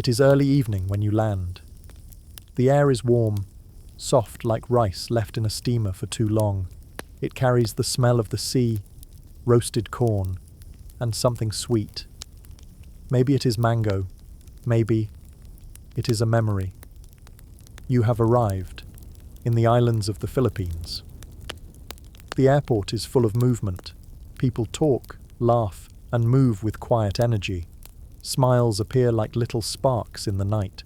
It is early evening when you land. The air is warm, soft like rice left in a steamer for too long. It carries the smell of the sea, roasted corn, and something sweet. Maybe it is mango, maybe it is a memory. You have arrived in the islands of the Philippines. The airport is full of movement. People talk, laugh, and move with quiet energy. Smiles appear like little sparks in the night.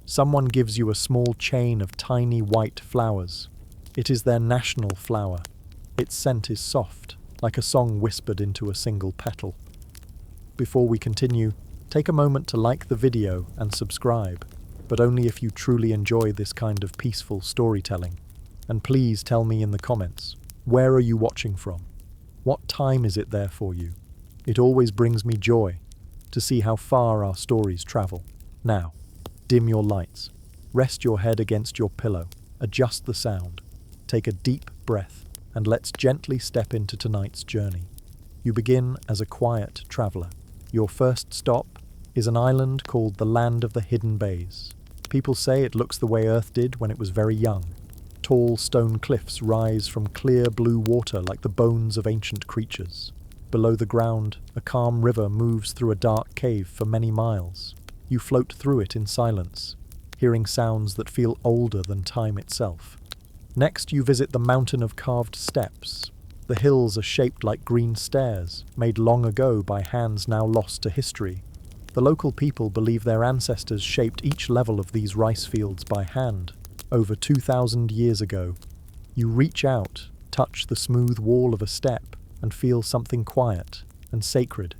Someone gives you a small chain of tiny white flowers. It is their national flower. Its scent is soft, like a song whispered into a single petal. Before we continue, take a moment to like the video and subscribe, but only if you truly enjoy this kind of peaceful storytelling. And please tell me in the comments, where are you watching from? What time is it there for you? It always brings me joy to see how far our stories travel. Now, dim your lights, rest your head against your pillow, adjust the sound, take a deep breath, and let's gently step into tonight's journey. You begin as a quiet traveler. Your first stop is an island called the Land of the Hidden Bays. People say it looks the way Earth did when it was very young. Tall stone cliffs rise from clear blue water like the bones of ancient creatures. Below the ground, a calm river moves through a dark cave for many miles. You float through it in silence, hearing sounds that feel older than time itself. Next, you visit the mountain of carved steps. The hills are shaped like green stairs, made long ago by hands now lost to history. The local people believe their ancestors shaped each level of these rice fields by hand, over 2,000 years ago. You reach out, touch the smooth wall of a step, and feel something quiet and sacred.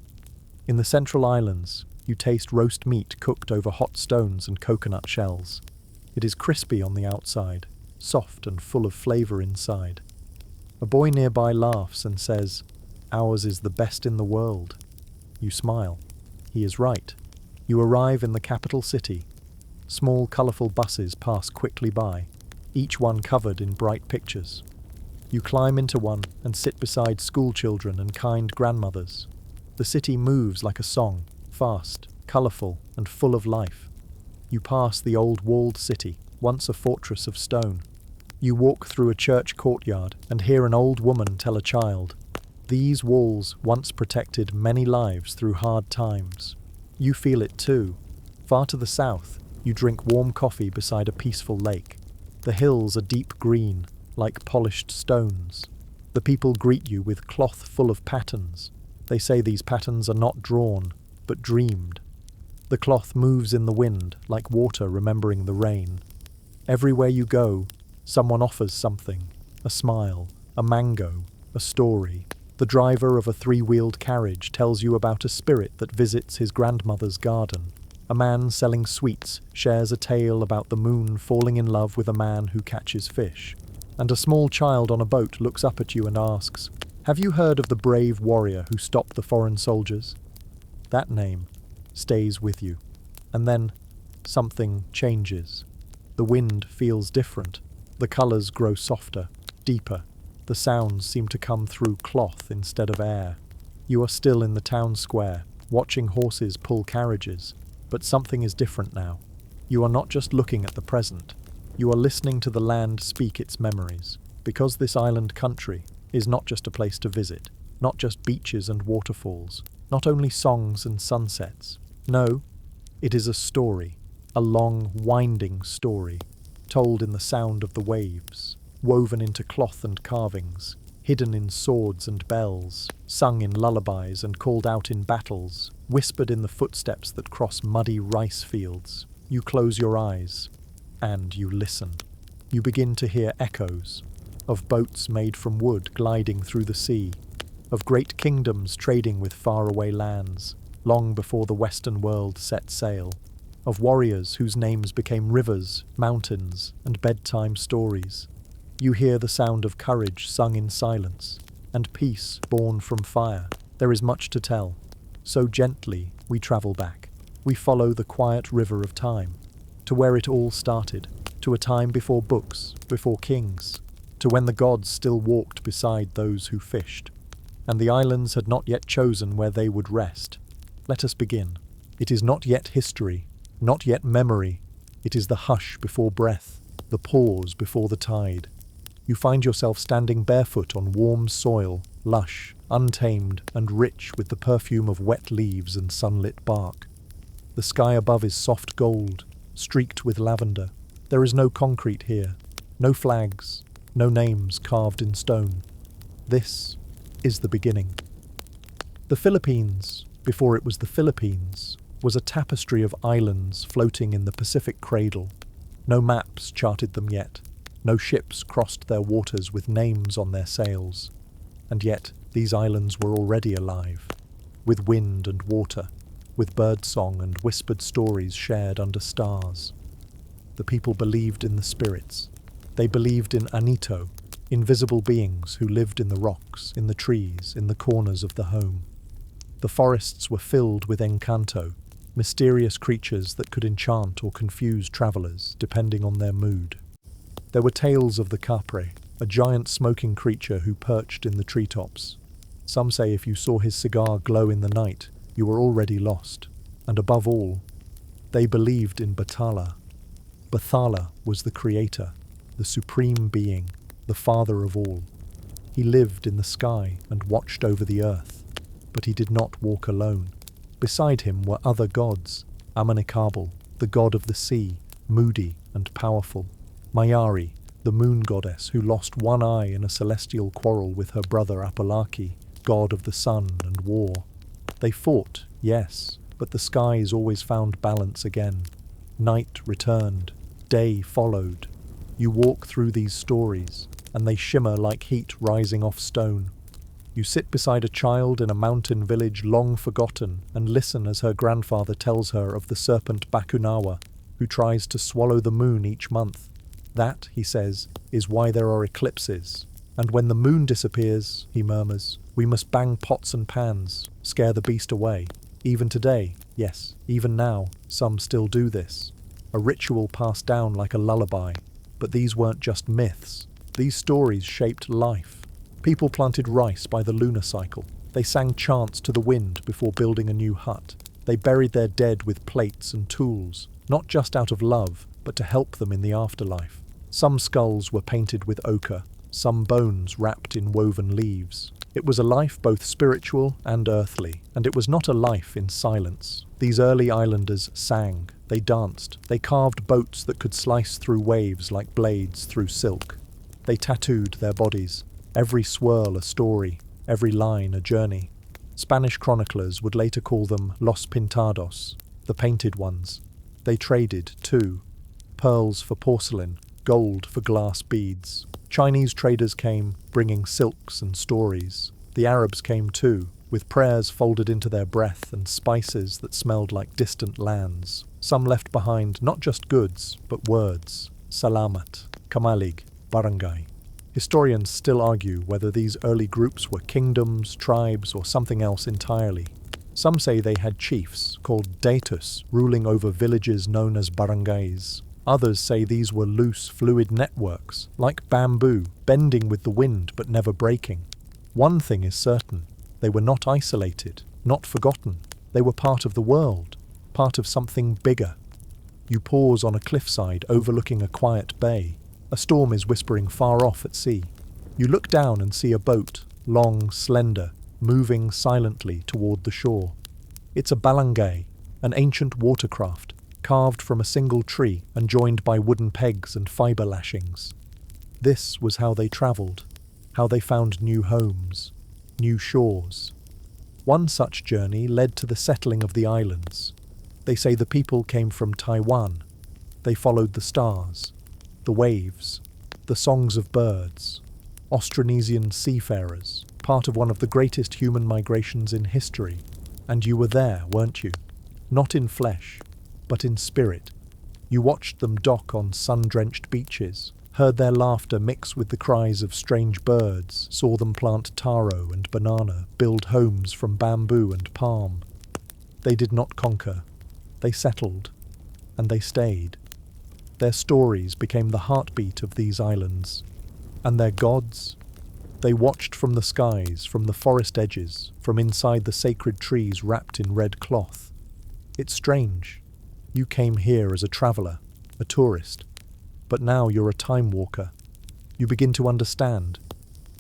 In the Central Islands, you taste roast meat cooked over hot stones and coconut shells. It is crispy on the outside, soft and full of flavor inside. A boy nearby laughs and says, "Ours is the best in the world." You smile. He is right. You arrive in the capital city. Small, colorful buses pass quickly by, each one covered in bright pictures. You climb into one and sit beside school children and kind grandmothers. The city moves like a song, fast, colorful, and full of life. You pass the old walled city, once a fortress of stone. You walk through a church courtyard and hear an old woman tell a child, "These walls once protected many lives through hard times." You feel it too. Far to the south, you drink warm coffee beside a peaceful lake. The hills are deep green, like polished stones. The people greet you with cloth full of patterns. They say these patterns are not drawn, but dreamed. The cloth moves in the wind, like water remembering the rain. Everywhere you go, someone offers something, a smile, a mango, a story. The driver of a three-wheeled carriage tells you about a spirit that visits his grandmother's garden. A man selling sweets shares a tale about the moon falling in love with a man who catches fish. And a small child on a boat looks up at you and asks, "Have you heard of the brave warrior who stopped the foreign soldiers?" That name stays with you. And then something changes. The wind feels different. The colors grow softer, deeper. The sounds seem to come through cloth instead of air. You are still in the town square, watching horses pull carriages. But something is different now. You are not just looking at the present. You are listening to the land speak its memories. Because this island country is not just a place to visit, not just beaches and waterfalls, not only songs and sunsets. No, it is a story, a long, winding story, told in the sound of the waves, woven into cloth and carvings, hidden in swords and bells, sung in lullabies and called out in battles, whispered in the footsteps that cross muddy rice fields. You close your eyes, and you listen. You begin to hear echoes of boats made from wood gliding through the sea, of great kingdoms trading with faraway lands, long before the Western world set sail, of warriors whose names became rivers, mountains, and bedtime stories. You hear the sound of courage sung in silence, and peace born from fire. There is much to tell. So gently we travel back. We follow the quiet river of time, to where it all started, to a time before books, before kings, to when the gods still walked beside those who fished, and the islands had not yet chosen where they would rest. Let us begin. It is not yet history, Not yet memory, it is the hush before breath, the pause before the tide. You find yourself standing barefoot on warm soil, lush, untamed, and rich with the perfume of wet leaves and sunlit bark. The sky above is soft gold, streaked with lavender. There is no concrete here, no flags, no names carved in stone. This is the beginning. The Philippines, before it was the Philippines, was a tapestry of islands floating in the Pacific cradle. No maps charted them yet. No ships crossed their waters with names on their sails. And yet, these islands were already alive, with wind and water, with birdsong and whispered stories shared under stars. The people believed in the spirits. They believed in Anito, invisible beings who lived in the rocks, in the trees, in the corners of the home. The forests were filled with encanto, mysterious creatures that could enchant or confuse travelers, depending on their mood. There were tales of the capre, a giant smoking creature who perched in the treetops. Some say if you saw his cigar glow in the night, you were already lost. And above all, they believed in Bathala. Bathala was the creator, the supreme being, the father of all. He lived in the sky and watched over the earth, but he did not walk alone. Beside him were other gods, Amanikabel, the god of the sea, moody and powerful, Mayari, the moon goddess who lost one eye in a celestial quarrel with her brother Apalaki, god of the sun and war. They fought, yes, but the skies always found balance again. Night returned, day followed. You walk through these stories, and they shimmer like heat rising off stone. You sit beside a child in a mountain village long forgotten and listen as her grandfather tells her of the serpent Bakunawa, who tries to swallow the moon each month. That, he says, is why there are eclipses. And when the moon disappears, he murmurs, we must bang pots and pans, scare the beast away. Even today, yes, even now, some still do this. A ritual passed down like a lullaby. But these weren't just myths. These stories shaped life. People planted rice by the lunar cycle. They sang chants to the wind before building a new hut. They buried their dead with plates and tools, not just out of love, but to help them in the afterlife. Some skulls were painted with ochre, some bones wrapped in woven leaves. It was a life both spiritual and earthly, and it was not a life in silence. These early islanders sang, they danced, they carved boats that could slice through waves like blades through silk. They tattooed their bodies, every swirl a story, every line a journey. Spanish chroniclers would later call them Los Pintados, the painted ones. They traded, too, pearls for porcelain, gold for glass beads. Chinese traders came, bringing silks and stories. The Arabs came too, with prayers folded into their breath and spices that smelled like distant lands. Some left behind not just goods, but words. Salamat, Kamalig, Barangay. Historians still argue whether these early groups were kingdoms, tribes, or something else entirely. Some say they had chiefs, called datus, ruling over villages known as barangays. Others say these were loose, fluid networks, like bamboo, bending with the wind but never breaking. One thing is certain, they were not isolated, not forgotten. They were part of the world, part of something bigger. You pause on a cliffside overlooking a quiet bay. A storm is whispering far off at sea. You look down and see a boat, long, slender, moving silently toward the shore. It's a balangay, an ancient watercraft, carved from a single tree and joined by wooden pegs and fibre lashings. This was how they travelled, how they found new homes, new shores. One such journey led to the settling of the islands. They say the people came from Taiwan. They followed the stars, the waves, the songs of birds. Austronesian seafarers, part of one of the greatest human migrations in history. And you were there, weren't you? Not in flesh, but in spirit. You watched them dock on sun-drenched beaches, heard their laughter mix with the cries of strange birds, saw them plant taro and banana, build homes from bamboo and palm. They did not conquer. They settled, and they stayed. Their stories became the heartbeat of these islands. And their gods? They watched from the skies, from the forest edges, from inside the sacred trees wrapped in red cloth. It's strange. You came here as a traveler, a tourist, but now you're a time walker. You begin to understand.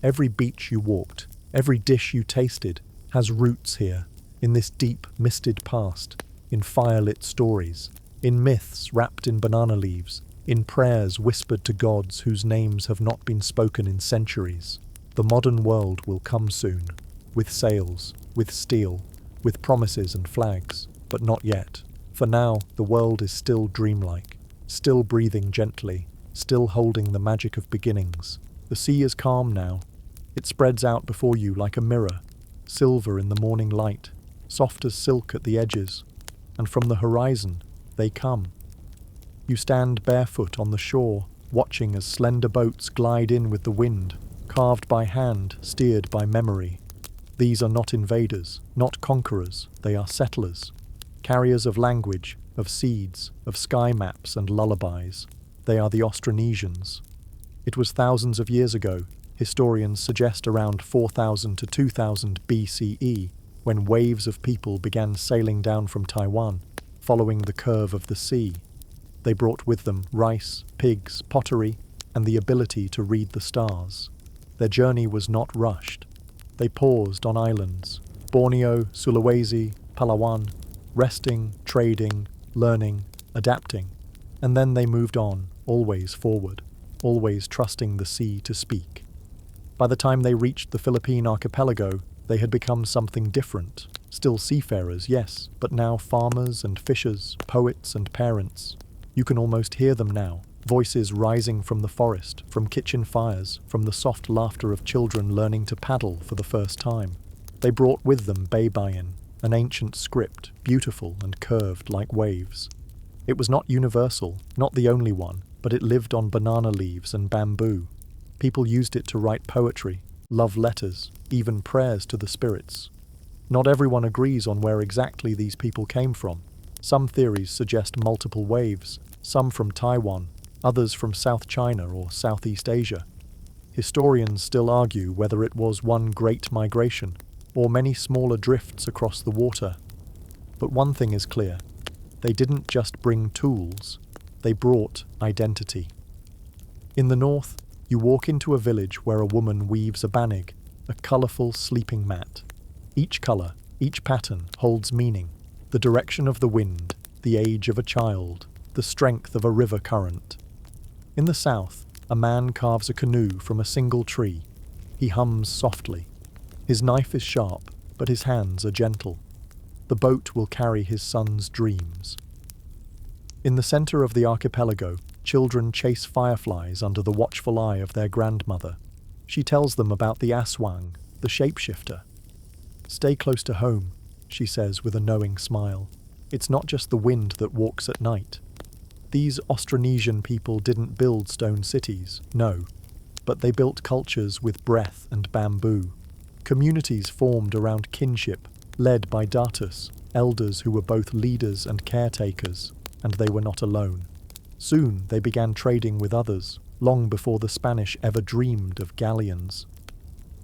Every beach you walked, every dish you tasted, has roots here, in this deep, misted past, in firelit stories, in myths wrapped in banana leaves, in prayers whispered to gods whose names have not been spoken in centuries. The modern world will come soon, with sails, with steel, with promises and flags, but not yet. For now, the world is still dreamlike, still breathing gently, still holding the magic of beginnings. The sea is calm now. It spreads out before you like a mirror, silver in the morning light, soft as silk at the edges, and from the horizon, they come. You stand barefoot on the shore, watching as slender boats glide in with the wind, carved by hand, steered by memory. These are not invaders, not conquerors, they are settlers, carriers of language, of seeds, of sky maps and lullabies. They are the Austronesians. It was thousands of years ago, historians suggest around 4000 to 2000 BCE, when waves of people began sailing down from Taiwan, following the curve of the sea. They brought with them rice, pigs, pottery, and the ability to read the stars. Their journey was not rushed. They paused on islands, Borneo, Sulawesi, Palawan, resting, trading, learning, adapting. And then they moved on, always forward, always trusting the sea to speak. By the time they reached the Philippine archipelago, they had become something different. Still seafarers, yes, but now farmers and fishers, poets and parents. You can almost hear them now, voices rising from the forest, from kitchen fires, from the soft laughter of children learning to paddle for the first time. They brought with them Baybayin, an ancient script, beautiful and curved like waves. It was not universal, not the only one, but it lived on banana leaves and bamboo. People used it to write poetry, love letters, even prayers to the spirits. Not everyone agrees on where exactly these people came from. Some theories suggest multiple waves, some from Taiwan, others from South China or Southeast Asia. Historians still argue whether it was one great migration, or many smaller drifts across the water. But one thing is clear. They didn't just bring tools, they brought identity. In the north, you walk into a village where a woman weaves a banig, a colourful sleeping mat. Each colour, each pattern holds meaning. The direction of the wind, the age of a child, the strength of a river current. In the south, a man carves a canoe from a single tree. He hums softly. His knife is sharp, but his hands are gentle. The boat will carry his son's dreams. In the center of the archipelago, children chase fireflies under the watchful eye of their grandmother. She tells them about the aswang, the shapeshifter. "Stay close to home," she says with a knowing smile. "It's not just the wind that walks at night." These Austronesian people didn't build stone cities, no, but they built cultures with breath and bamboo. Communities formed around kinship, led by datus, elders who were both leaders and caretakers, and they were not alone. Soon they began trading with others, long before the Spanish ever dreamed of galleons.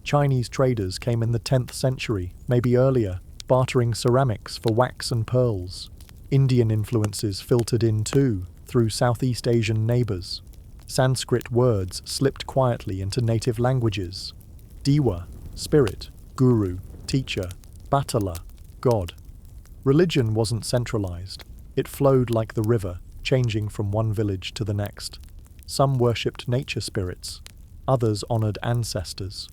Chinese traders came in the 10th century, maybe earlier, bartering ceramics for wax and pearls. Indian influences filtered in too, through Southeast Asian neighbours. Sanskrit words slipped quietly into native languages. Diwa, spirit, guru, teacher, Batala, God. Religion wasn't centralized. It flowed like the river, changing from one village to the next. Some worshipped nature spirits, others honored ancestors.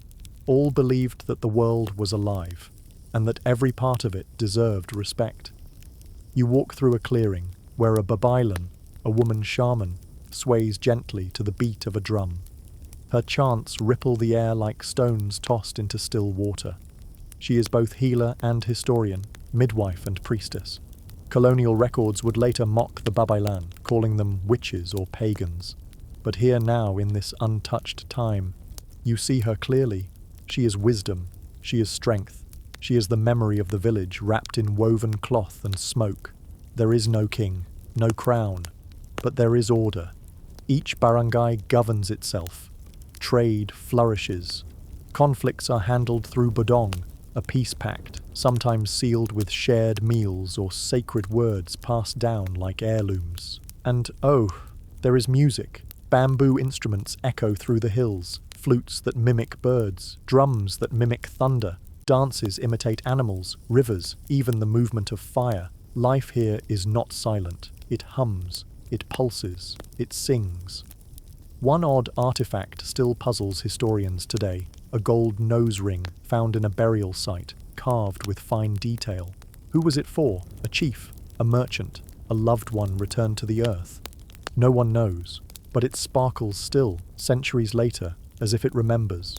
All believed that the world was alive, and that every part of it deserved respect. You walk through a clearing, where a babailan, a woman shaman, sways gently to the beat of a drum. Her chants ripple the air like stones tossed into still water. She is both healer and historian, midwife and priestess. Colonial records would later mock the babailan, calling them witches or pagans. But here now, in this untouched time, you see her clearly. She is wisdom, she is strength, she is the memory of the village wrapped in woven cloth and smoke. There is no king, no crown, but there is order. Each barangay governs itself. Trade flourishes. Conflicts are handled through bodong, a peace pact, sometimes sealed with shared meals or sacred words passed down like heirlooms. And oh, there is music. Bamboo instruments echo through the hills, flutes that mimic birds, drums that mimic thunder, dances imitate animals, rivers, even the movement of fire. Life here is not silent. It hums, it pulses, it sings. One odd artifact still puzzles historians today, a gold nose ring found in a burial site, carved with fine detail. Who was it for? A chief? A merchant? A loved one returned to the earth? No one knows, but it sparkles still, centuries later, as if it remembers.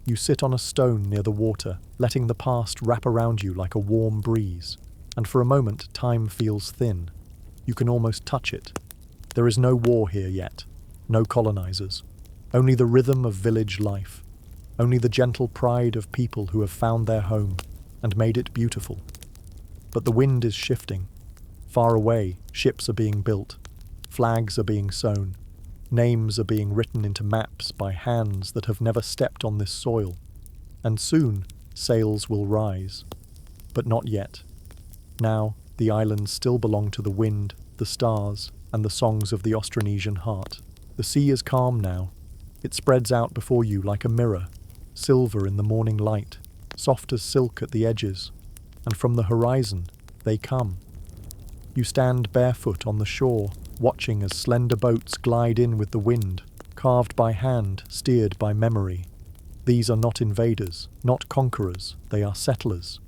You sit on a stone near the water, letting the past wrap around you like a warm breeze, and for a moment time feels thin. You can almost touch it. There is no war here yet, no colonizers, only the rhythm of village life, only the gentle pride of people who have found their home and made it beautiful. But the wind is shifting. Far away, ships are being built, flags are being sown, names are being written into maps by hands that have never stepped on this soil, and soon sails will rise. But not yet. Now, the islands still belong to the wind, the stars, and the songs of the Austronesian heart. The sea is calm now. It spreads out before you like a mirror, silver in the morning light, soft as silk at the edges, and from the horizon, they come. You stand barefoot on the shore, watching as slender boats glide in with the wind, carved by hand, steered by memory. These are not invaders, not conquerors, they are settlers,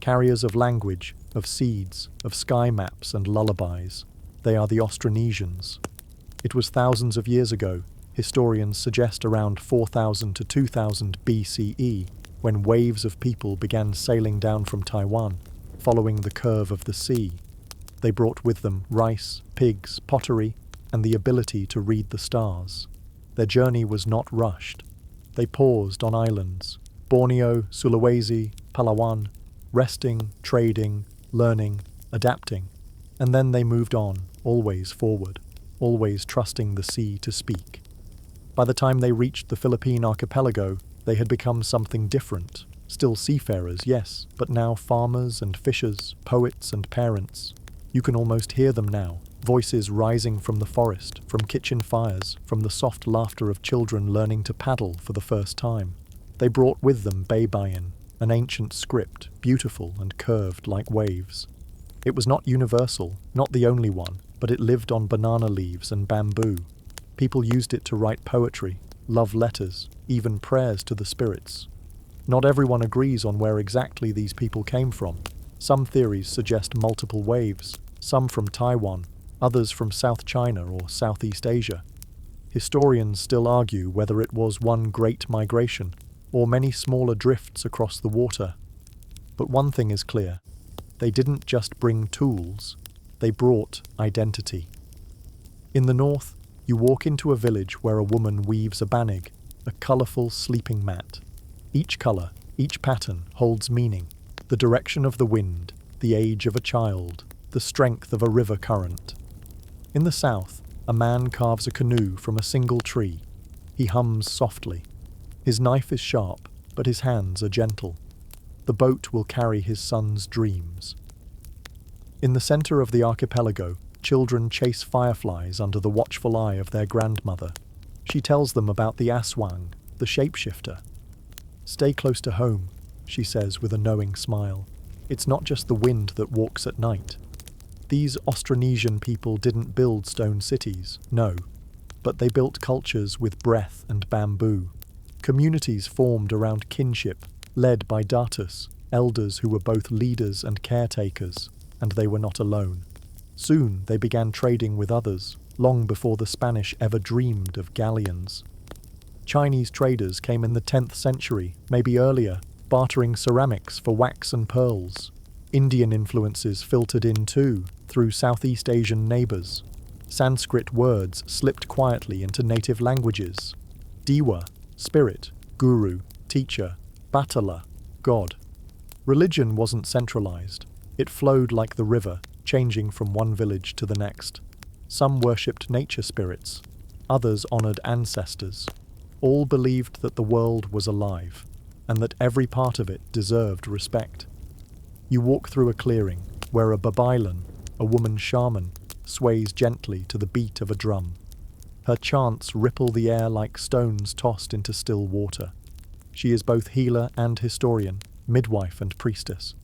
carriers of language, of seeds, of sky maps and lullabies. They are the Austronesians. It was thousands of years ago, historians suggest around 4000 to 2000 BCE, when waves of people began sailing down from Taiwan, following the curve of the sea. They brought with them rice, pigs, pottery, and the ability to read the stars. Their journey was not rushed. They paused on islands, Borneo, Sulawesi, Palawan, resting, trading, learning, adapting, and then they moved on, always forward, always trusting the sea to speak. By the time they reached the Philippine archipelago, they had become something different. Still seafarers, yes, but now farmers and fishers, poets and parents. You can almost hear them now, voices rising from the forest, from kitchen fires, from the soft laughter of children learning to paddle for the first time. They brought with them Baybayin, an ancient script, beautiful and curved like waves. It was not universal, not the only one, but it lived on banana leaves and bamboo. People used it to write poetry, love letters, even prayers to the spirits. Not everyone agrees on where exactly these people came from. Some theories suggest multiple waves, some from Taiwan, others from South China or Southeast Asia. Historians still argue whether it was one great migration, or many smaller drifts across the water. But one thing is clear. They didn't just bring tools, they brought identity. In the north, you walk into a village where a woman weaves a banig, a colourful sleeping mat. Each colour, each pattern holds meaning. The direction of the wind, the age of a child, the strength of a river current. In the south, a man carves a canoe from a single tree. He hums softly. His knife is sharp, but his hands are gentle. The boat will carry his son's dreams. In the center of the archipelago, children chase fireflies under the watchful eye of their grandmother. She tells them about the aswang, the shapeshifter. "Stay close to home," she says with a knowing smile. "It's not just the wind that walks at night." These Austronesian people didn't build stone cities, no, but they built cultures with breath and bamboo. Communities formed around kinship, led by datus, elders who were both leaders and caretakers, and they were not alone. Soon they began trading with others, long before the Spanish ever dreamed of galleons. Chinese traders came in the 10th century, maybe earlier, bartering ceramics for wax and pearls. Indian influences filtered in too, through Southeast Asian neighbours. Sanskrit words slipped quietly into native languages. Diwa, spirit, guru, teacher, Batala, God. Religion wasn't centralized. It flowed like the river, changing from one village to the next. Some worshipped nature spirits, others honored ancestors. All believed that the world was alive. and that every part of it deserved respect. You walk through a clearing where a babaylan, a woman shaman, sways gently to the beat of a drum. Her chants ripple the air like stones tossed into still water. She is both healer and historian, midwife and priestess.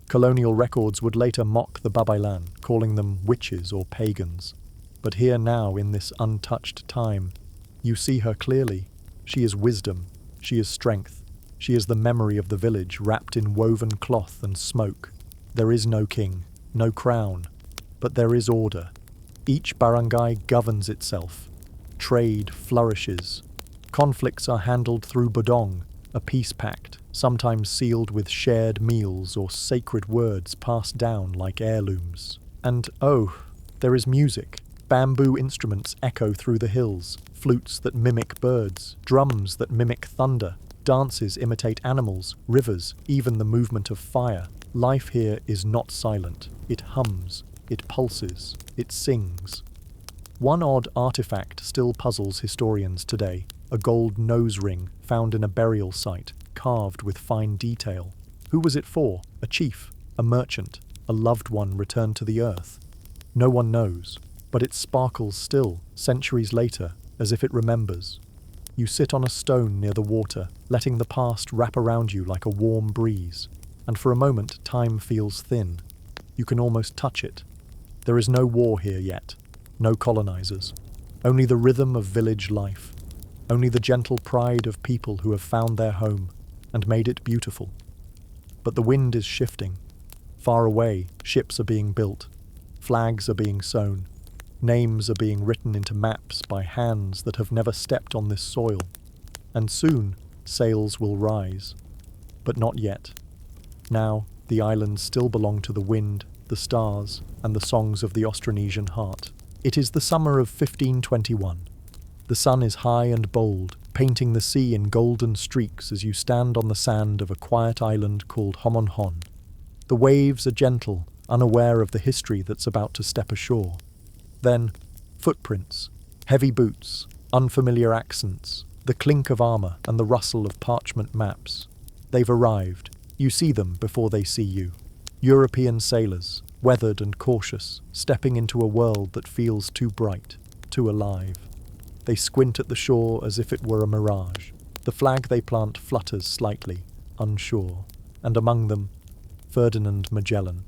Colonial records would later mock the babaylan, calling them witches or pagans. But here now, in this untouched time, you see her clearly. She is wisdom, she is strength, she is the memory of the village wrapped in woven cloth and smoke. There is no king, no crown, but there is order. Each barangay governs itself. Trade flourishes. Conflicts are handled through bodong, a peace pact, sometimes sealed with shared meals or sacred words passed down like heirlooms. And oh, there is music. Bamboo instruments echo through the hills, flutes that mimic birds, drums that mimic thunder, dances imitate animals, rivers, even the movement of fire. Life here is not silent. It hums, it pulses, it sings. One odd artifact still puzzles historians today, a gold nose ring found in a burial site, carved with fine detail. Who was it for? A chief? A merchant? A loved one returned to the earth? No one knows, but it sparkles still, centuries later, as if it remembers. You sit on a stone near the water, letting the past wrap around you like a warm breeze, and for a moment time feels thin. You can almost touch it. There is no war here yet, no colonizers, only the rhythm of village life, only the gentle pride of people who have found their home and made it beautiful. But the wind is shifting. Far away, ships are being built, flags are being sown, names are being written into maps by hands that have never stepped on this soil, and soon sails will rise. But not yet. Now, the islands still belong to the wind, the stars, and the songs of the Austronesian heart. It is the summer of 1521. The sun is high and bold, painting the sea in golden streaks as you stand on the sand of a quiet island called Homonhon. The waves are gentle, unaware of the history that's about to step ashore. Then, footprints, heavy boots, unfamiliar accents, the clink of armor and the rustle of parchment maps. They've arrived. You see them before they see you. European sailors, weathered and cautious, stepping into a world that feels too bright, too alive. They squint at the shore as if it were a mirage. The flag they plant flutters slightly, unsure, and among them, Ferdinand Magellan,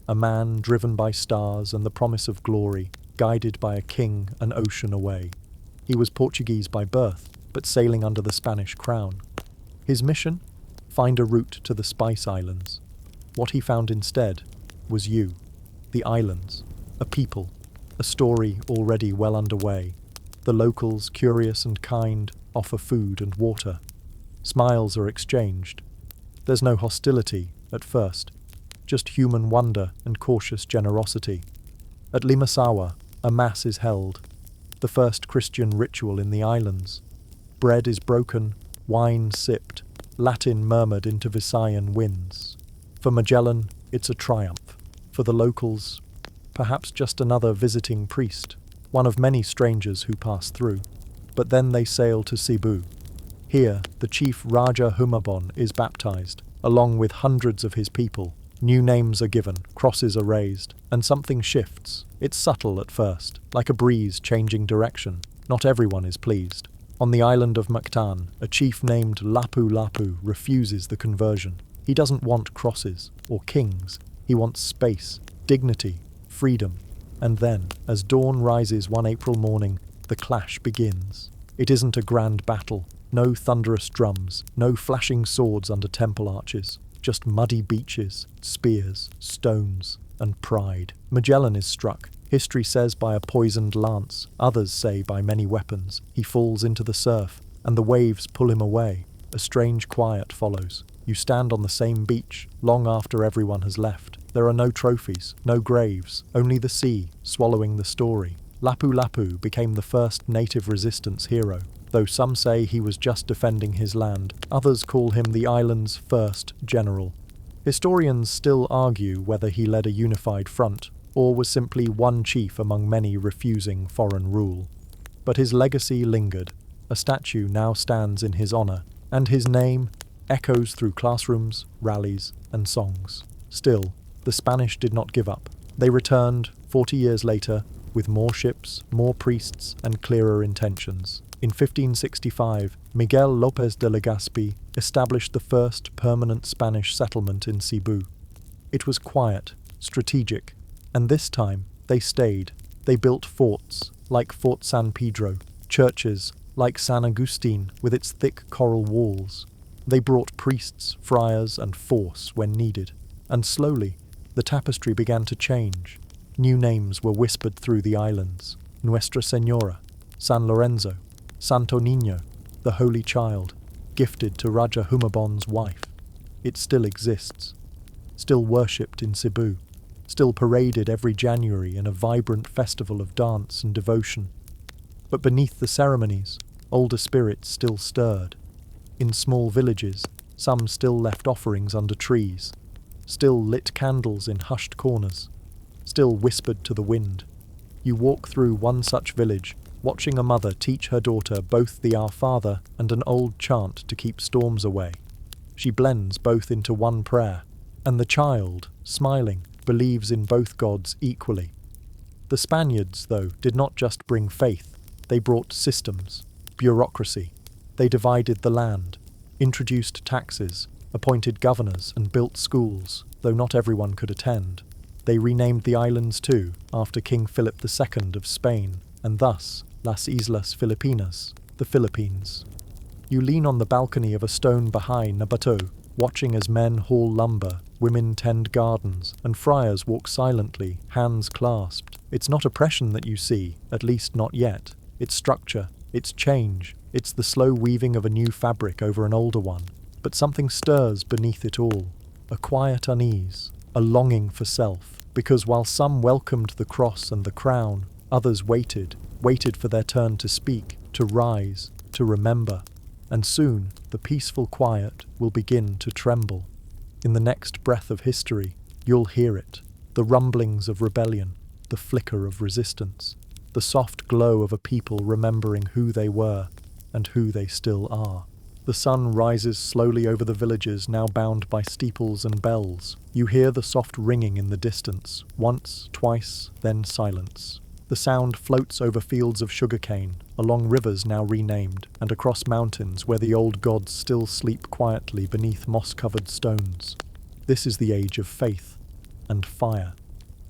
a man driven by stars and the promise of glory, guided by a king an ocean away. He was Portuguese by birth, but sailing under the Spanish crown. His mission? Find a route to the Spice Islands. What he found instead was you, the islands, a people, a story already well underway. The locals, curious and kind, offer food and water. Smiles are exchanged. There's no hostility at first, just human wonder and cautious generosity. At Limasawa, a mass is held, the first Christian ritual in the islands. Bread is broken, wine sipped, Latin murmured into Visayan winds. For Magellan, it's a triumph. For the locals, perhaps just another visiting priest, one of many strangers who pass through. But then they sail to Cebu. Here, the chief Raja Humabon is baptized, along with hundreds of his people. New names are given, crosses are raised, and something shifts. It's subtle at first, like a breeze changing direction. Not everyone is pleased. On the island of Mactan, a chief named Lapu Lapu refuses the conversion. He doesn't want crosses or kings. He wants space, dignity, freedom. And then, as dawn rises one April morning, the clash begins. It isn't a grand battle. No thunderous drums, no flashing swords under temple arches. Just muddy beaches, spears, stones, and pride. Magellan is struck. History says by a poisoned lance, others say by many weapons. He falls into the surf, and the waves pull him away. A strange quiet follows. You stand on the same beach, long after everyone has left. There are no trophies, no graves, only the sea, swallowing the story. Lapu Lapu became the first native resistance hero. Though some say he was just defending his land, others call him the island's first general. Historians still argue whether he led a unified front, or was simply one chief among many refusing foreign rule. But his legacy lingered. A statue now stands in his honor, and his name, echoes through classrooms, rallies, and songs. Still, the Spanish did not give up. They returned, 40 years later, with more ships, more priests, and clearer intentions. In 1565, Miguel López de Legazpi established the first permanent Spanish settlement in Cebu. It was quiet, strategic, and this time they stayed. They built forts, like Fort San Pedro, churches, like San Agustin with its thick coral walls. They brought priests, friars, and force when needed. And slowly, the tapestry began to change. New names were whispered through the islands. Nuestra Señora, San Lorenzo, Santo Niño, the Holy Child, gifted to Raja Humabon's wife. It still exists, still worshipped in Cebu, still paraded every January in a vibrant festival of dance and devotion. But beneath the ceremonies, older spirits still stirred. In small villages, some still left offerings under trees, still lit candles in hushed corners, still whispered to the wind. You walk through one such village, watching a mother teach her daughter both the Our Father and an old chant to keep storms away. She blends both into one prayer, and the child, smiling, believes in both gods equally. The Spaniards, though, did not just bring faith, they brought systems, bureaucracy. They divided the land, introduced taxes, appointed governors and built schools, though not everyone could attend. They renamed the islands too, after King Philip II of Spain, and thus Las Islas Filipinas, the Philippines. You lean on the balcony of a stone bahay na bato, watching as men haul lumber, women tend gardens, and friars walk silently, hands clasped. It's not oppression that you see, at least not yet. It's structure, it's change, it's the slow weaving of a new fabric over an older one. But something stirs beneath it all, a quiet unease, a longing for self, because while some welcomed the cross and the crown, others waited for their turn to speak, to rise, to remember. And soon, the peaceful quiet will begin to tremble. In the next breath of history, you'll hear it, the rumblings of rebellion, the flicker of resistance, the soft glow of a people remembering who they were and who they still are. The sun rises slowly over the villages now bound by steeples and bells. You hear the soft ringing in the distance, once, twice, then silence. The sound floats over fields of sugarcane, along rivers now renamed, and across mountains where the old gods still sleep quietly beneath moss-covered stones. This is the age of faith and fire.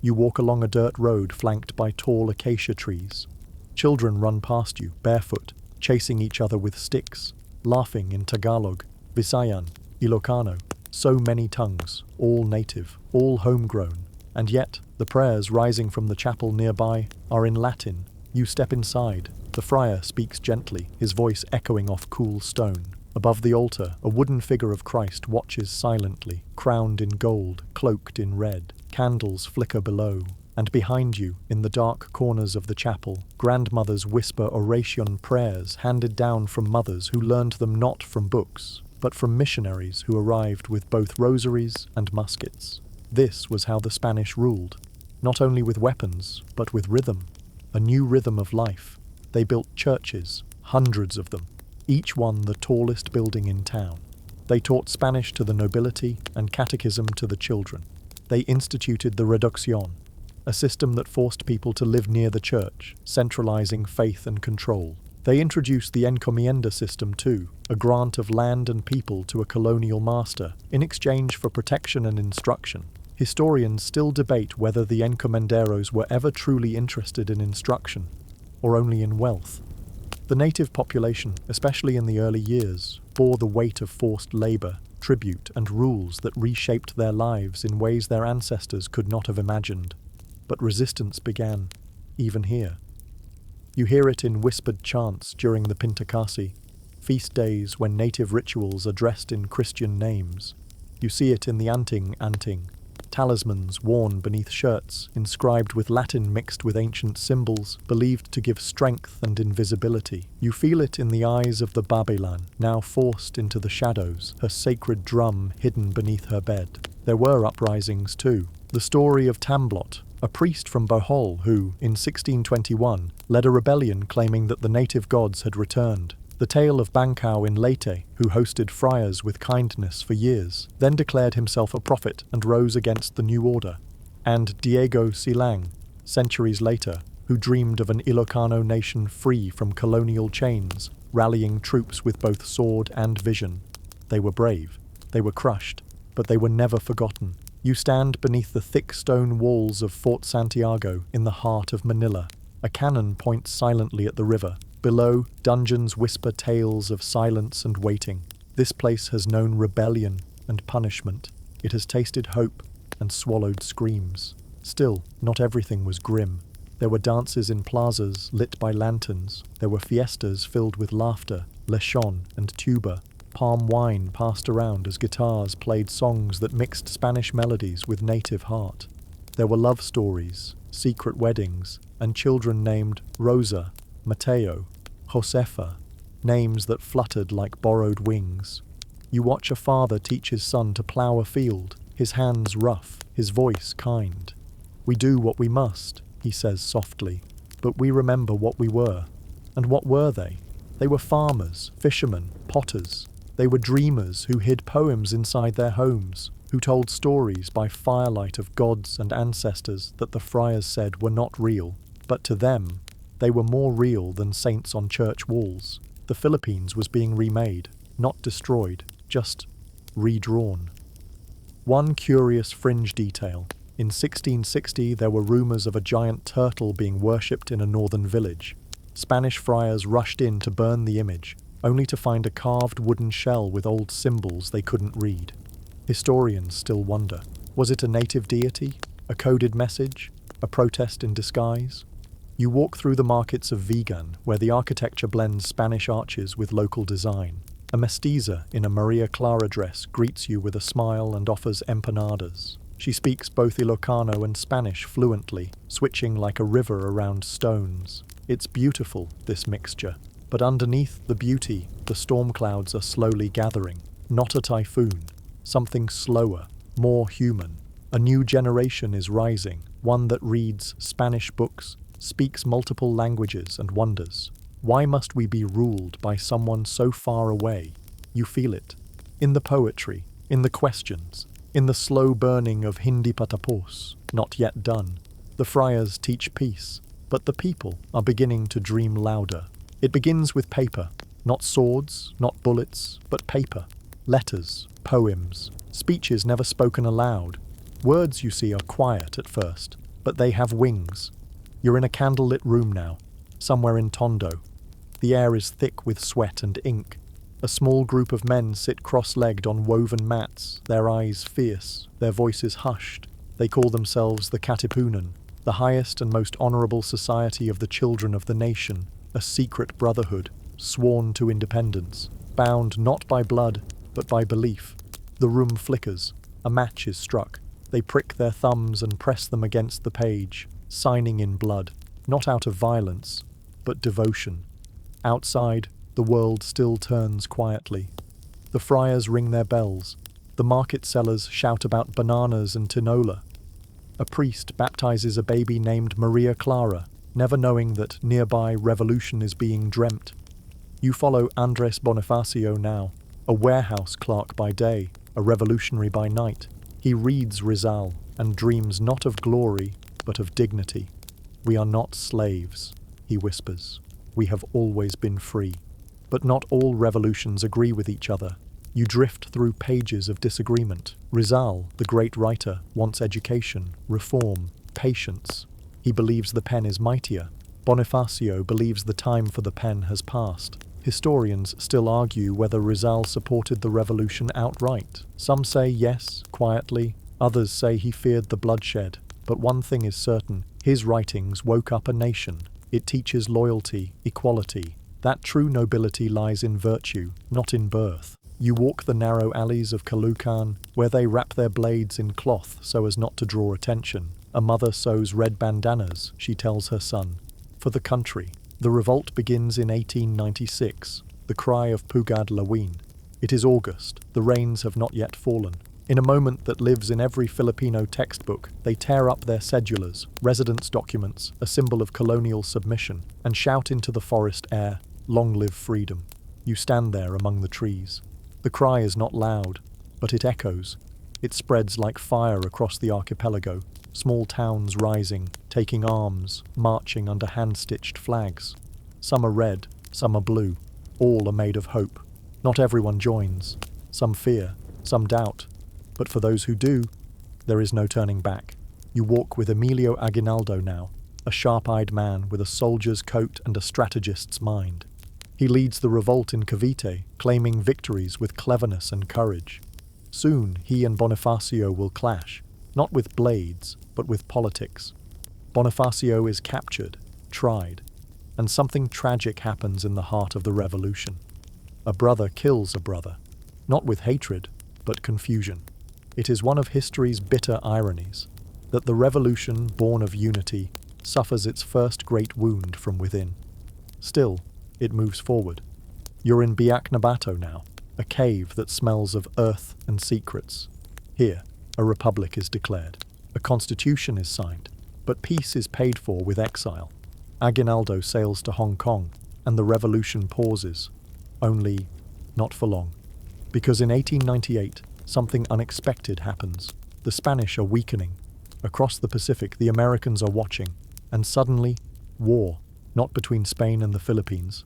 You walk along a dirt road flanked by tall acacia trees. Children run past you, barefoot, chasing each other with sticks, laughing in Tagalog, Visayan, Ilocano, so many tongues, all native, all homegrown, and yet the prayers rising from the chapel nearby are in Latin. You step inside. The friar speaks gently, his voice echoing off cool stone. Above the altar, a wooden figure of Christ watches silently, crowned in gold, cloaked in red. Candles flicker below, and behind you, in the dark corners of the chapel, grandmothers whisper oration prayers handed down from mothers who learned them not from books, but from missionaries who arrived with both rosaries and muskets. This was how the Spanish ruled, not only with weapons, but with rhythm, a new rhythm of life. They built churches, hundreds of them, each one the tallest building in town. They taught Spanish to the nobility and catechism to the children. They instituted the reducción, a system that forced people to live near the church, centralizing faith and control. They introduced the encomienda system too, a grant of land and people to a colonial master, in exchange for protection and instruction. Historians still debate whether the encomenderos were ever truly interested in instruction, or only in wealth. The native population, especially in the early years, bore the weight of forced labor, tribute, and rules that reshaped their lives in ways their ancestors could not have imagined. But resistance began, even here. You hear it in whispered chants during the Pintakasi, feast days when native rituals are dressed in Christian names. You see it in the anting, talismans worn beneath shirts, inscribed with Latin mixed with ancient symbols, believed to give strength and invisibility. You feel it in the eyes of the Babelan, now forced into the shadows, her sacred drum hidden beneath her bed. There were uprisings too. The story of Tamblot, a priest from Bohol who, in 1621, led a rebellion claiming that the native gods had returned. The The tale of Bangkao in Leyte, who hosted friars with kindness for years, then declared himself a prophet and rose against the new order. And Diego Silang, centuries later, who dreamed of an Ilocano nation free from colonial chains, rallying troops with both sword and vision. They were brave, they were crushed, but they were never forgotten. You stand beneath the thick stone walls of Fort Santiago in the heart of Manila. A cannon points silently at the river. Below, dungeons whisper tales of silence and waiting. This place has known rebellion and punishment. It has tasted hope and swallowed screams. Still, not everything was grim. There were dances in plazas lit by lanterns. There were fiestas filled with laughter, lechon and tuba. Palm wine passed around as guitars played songs that mixed Spanish melodies with native heart. There were love stories, secret weddings, and children named Rosa, Mateo, Josefa, names that fluttered like borrowed wings. You watch a father teach his son to plough a field, his hands rough, his voice kind. "We do what we must," he says softly, "but we remember what we were." And what were they? They were farmers, fishermen, potters. They were dreamers who hid poems inside their homes, who told stories by firelight of gods and ancestors that the friars said were not real. But to them, they were more real than saints on church walls. The Philippines was being remade, not destroyed, just redrawn. One curious fringe detail. In 1660, there were rumors of a giant turtle being worshipped in a northern village. Spanish friars rushed in to burn the image, only to find a carved wooden shell with old symbols they couldn't read. Historians still wonder, was it a native deity, a coded message, a protest in disguise? You walk through the markets of Vigan, where the architecture blends Spanish arches with local design. A mestiza in a Maria Clara dress greets you with a smile and offers empanadas. She speaks both Ilocano and Spanish fluently, switching like a river around stones. It's beautiful, this mixture. But underneath the beauty, the storm clouds are slowly gathering. Not a typhoon, something slower, more human. A new generation is rising, one that reads Spanish books, speaks multiple languages and wonders. Why must we be ruled by someone so far away? You feel it. In the poetry, in the questions, in the slow burning of Hindi patapos, not yet done. The friars teach peace, but the people are beginning to dream louder. It begins with paper, not swords, not bullets, but paper. Letters, poems, speeches never spoken aloud. Words, you see, are quiet at first, but they have wings. You're in a candlelit room now, somewhere in Tondo. The air is thick with sweat and ink. A small group of men sit cross-legged on woven mats, their eyes fierce, their voices hushed. They call themselves the Katipunan, the highest and most honorable society of the children of the nation, a secret brotherhood, sworn to independence, bound not by blood, but by belief. The room flickers. A match is struck. They prick their thumbs and press them against the page, signing in blood, not out of violence, but devotion. Outside, the world still turns quietly. The friars ring their bells. The market sellers shout about bananas and tinola. A priest baptizes a baby named Maria Clara, never knowing that nearby revolution is being dreamt. You follow Andres Bonifacio now, a warehouse clerk by day, a revolutionary by night. He reads Rizal and dreams not of glory, but of dignity. "We are not slaves," he whispers. "We have always been free." But not all revolutions agree with each other. You drift through pages of disagreement. Rizal, the great writer, wants education, reform, patience. He believes the pen is mightier. Bonifacio believes the time for the pen has passed. Historians still argue whether Rizal supported the revolution outright. Some say yes, quietly. Others say he feared the bloodshed. But one thing is certain, his writings woke up a nation. It teaches loyalty, equality. That true nobility lies in virtue, not in birth. You walk the narrow alleys of Caloocan, where they wrap their blades in cloth so as not to draw attention. A mother sews red bandanas, she tells her son, for the country. The revolt begins in 1896, the cry of Pugad Lawin. It is August, the rains have not yet fallen. In a moment that lives in every Filipino textbook, they tear up their cedulas, residence documents, a symbol of colonial submission, and shout into the forest air, "Long live freedom." You stand there among the trees. The cry is not loud, but it echoes. It spreads like fire across the archipelago, small towns rising, taking arms, marching under hand-stitched flags. Some are red, some are blue. All are made of hope. Not everyone joins. Some fear, some doubt. But for those who do, there is no turning back. You walk with Emilio Aguinaldo now, a sharp-eyed man with a soldier's coat and a strategist's mind. He leads the revolt in Cavite, claiming victories with cleverness and courage. Soon he and Bonifacio will clash, not with blades, but with politics. Bonifacio is captured, tried, and something tragic happens in the heart of the revolution. A brother kills a brother, not with hatred, but confusion. It is one of history's bitter ironies, that the revolution, born of unity, suffers its first great wound from within. Still, it moves forward. You're in Biaknabato now, a cave that smells of earth and secrets. Here, a republic is declared, a constitution is signed, but peace is paid for with exile. Aguinaldo sails to Hong Kong, and the revolution pauses. Only, not for long. Because in 1898, something unexpected happens. The Spanish are weakening. Across the Pacific, the Americans are watching. And suddenly, war, not between Spain and the Philippines,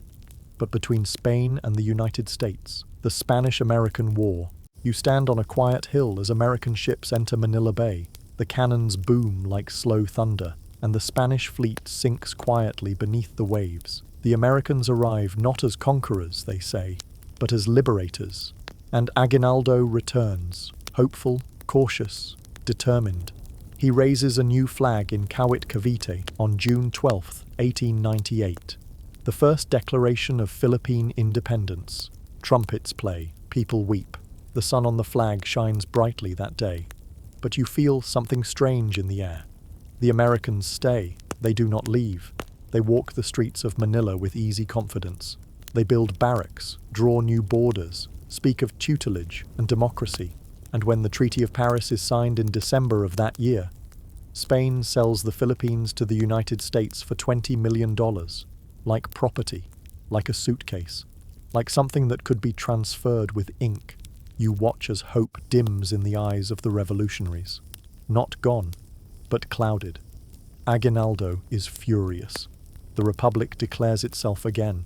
but between Spain and the United States. The Spanish-American War. You stand on a quiet hill as American ships enter Manila Bay. The cannons boom like slow thunder, and the Spanish fleet sinks quietly beneath the waves. The Americans arrive not as conquerors, they say, but as liberators. And Aguinaldo returns, hopeful, cautious, determined. He raises a new flag in Cavite on June 12, 1898. The first declaration of Philippine independence. Trumpets play, people weep. The sun on the flag shines brightly that day. But you feel something strange in the air. The Americans stay, they do not leave. They walk the streets of Manila with easy confidence. They build barracks, draw new borders, speak of tutelage and democracy. And when the Treaty of Paris is signed in December of that year, Spain sells the Philippines to the United States for $20 million, like property, like a suitcase, like something that could be transferred with ink. You watch as hope dims in the eyes of the revolutionaries. Not gone, but clouded. Aguinaldo is furious. The Republic declares itself again.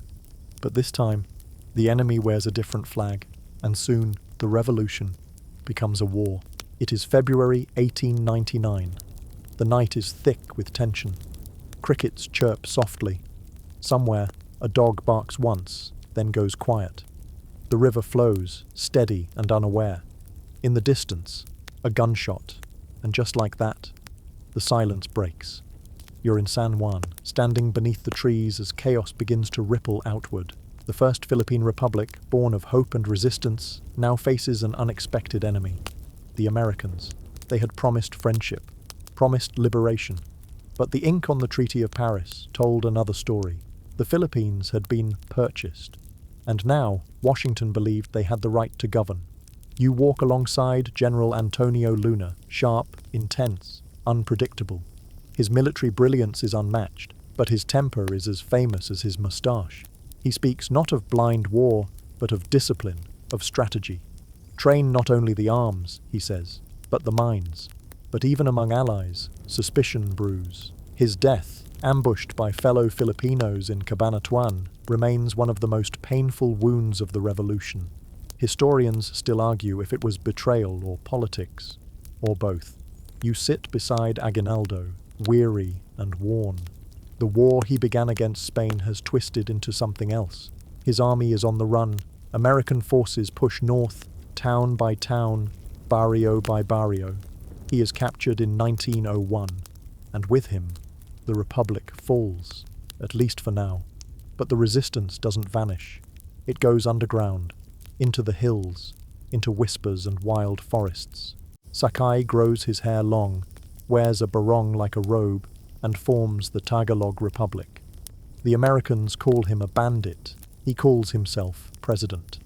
But this time, the enemy wears a different flag, and soon the revolution becomes a war. It is February 1899. The night is thick with tension. Crickets chirp softly. Somewhere, a dog barks once, then goes quiet. The river flows, steady and unaware. In the distance, a gunshot, and just like that, the silence breaks. You're in San Juan, standing beneath the trees as chaos begins to ripple outward. The first Philippine Republic, born of hope and resistance, now faces an unexpected enemy. The Americans. They had promised friendship, promised liberation. But the ink on the Treaty of Paris told another story. The Philippines had been purchased. And now, Washington believed they had the right to govern. You walk alongside General Antonio Luna, sharp, intense, unpredictable. His military brilliance is unmatched, but his temper is as famous as his moustache. He speaks not of blind war, but of discipline, of strategy. Train not only the arms, he says, but the minds. But even among allies, suspicion brews. His death, ambushed by fellow Filipinos in Cabanatuan, remains one of the most painful wounds of the revolution. Historians still argue if it was betrayal or politics, or both. You sit beside Aguinaldo, weary and worn. The war he began against Spain has twisted into something else. His army is on the run. American forces push north, town by town, barrio by barrio. He is captured in 1901, and with him, the Republic falls, at least for now. But the resistance doesn't vanish. It goes underground, into the hills, into whispers and wild forests. Sakai grows his hair long, wears a barong like a robe, and forms the Tagalog Republic. The Americans call him a bandit. He calls himself president.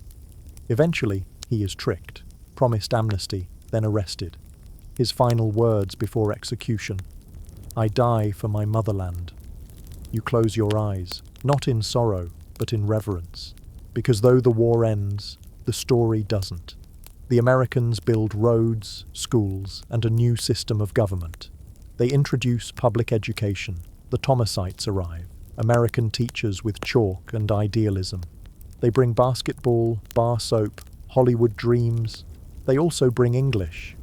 Eventually, he is tricked, promised amnesty, then arrested. His final words before execution: "I die for my motherland." You close your eyes, not in sorrow, but in reverence. because though the war ends, the story doesn't. The Americans build roads, schools, and a new system of government. They introduce public education. The Thomasites arrive, American teachers with chalk and idealism. They bring basketball, bar soap, Hollywood dreams. They also bring English.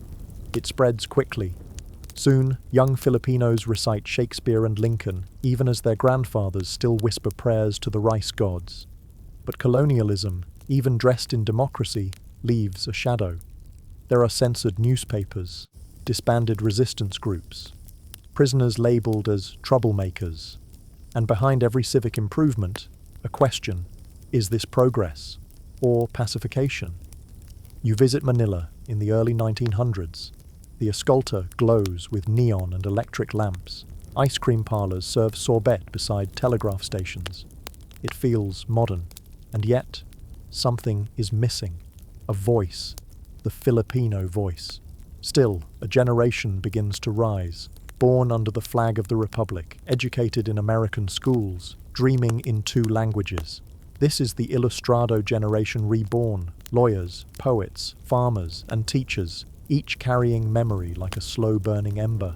It spreads quickly. Soon, young Filipinos recite Shakespeare and Lincoln, even as their grandfathers still whisper prayers to the rice gods. But colonialism, even dressed in democracy, leaves a shadow. There are censored newspapers, disbanded resistance groups, prisoners labeled as troublemakers, and behind every civic improvement, a question: is this progress or pacification? You visit Manila in the early 1900s. The Escolta glows with neon and electric lamps. Ice cream parlors serve sorbet beside telegraph stations. It feels modern, and yet something is missing. A voice, the Filipino voice. Still, a generation begins to rise, born under the flag of the Republic, educated in American schools, dreaming in 2 languages. This is the Ilustrado generation reborn, lawyers, poets, farmers, and teachers, each carrying memory like a slow-burning ember.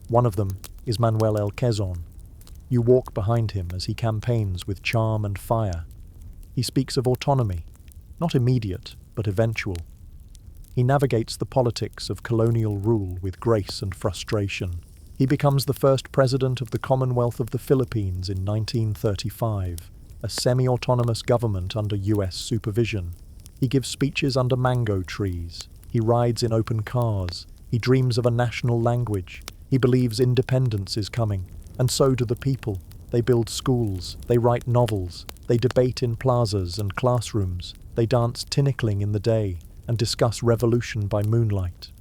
One of them is Manuel L. Quezon. You walk behind him as he campaigns with charm and fire. He speaks of autonomy, not immediate, but eventual. He navigates the politics of colonial rule with grace and frustration. He becomes the first president of the Commonwealth of the Philippines in 1935, a semi-autonomous government under US supervision. He gives speeches under mango trees. He rides in open cars. He dreams of a national language. He believes independence is coming, and so do the people. They build schools, they write novels, they debate in plazas and classrooms, they dance tinikling in the day, and discuss revolution by moonlight.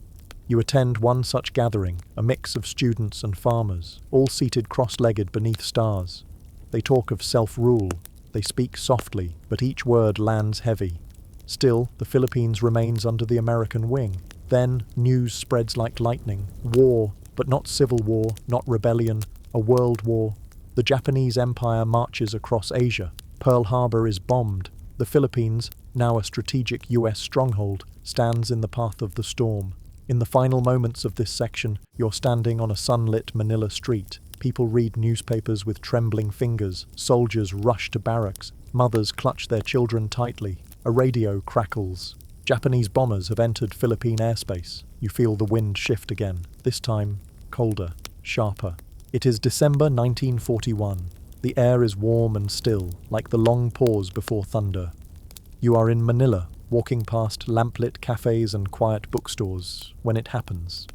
You attend one such gathering, a mix of students and farmers, all seated cross-legged beneath stars. They talk of self-rule. They speak softly, but each word lands heavy. Still, the Philippines remains under the American wing. Then, news spreads like lightning. War, but not civil war, not rebellion, a world war. The Japanese Empire marches across Asia. Pearl Harbor is bombed. The Philippines, now a strategic US stronghold, stands in the path of the storm. In the final moments of this section, you're standing on a sunlit Manila street. People read newspapers with trembling fingers. Soldiers rush to barracks. Mothers clutch their children tightly. A radio crackles. Japanese bombers have entered Philippine airspace. You feel the wind shift again, this time colder, sharper. It is December 1941. The air is warm and still, like the long pause before thunder. You are in Manila, walking past lamplit cafes and quiet bookstores, when it happens.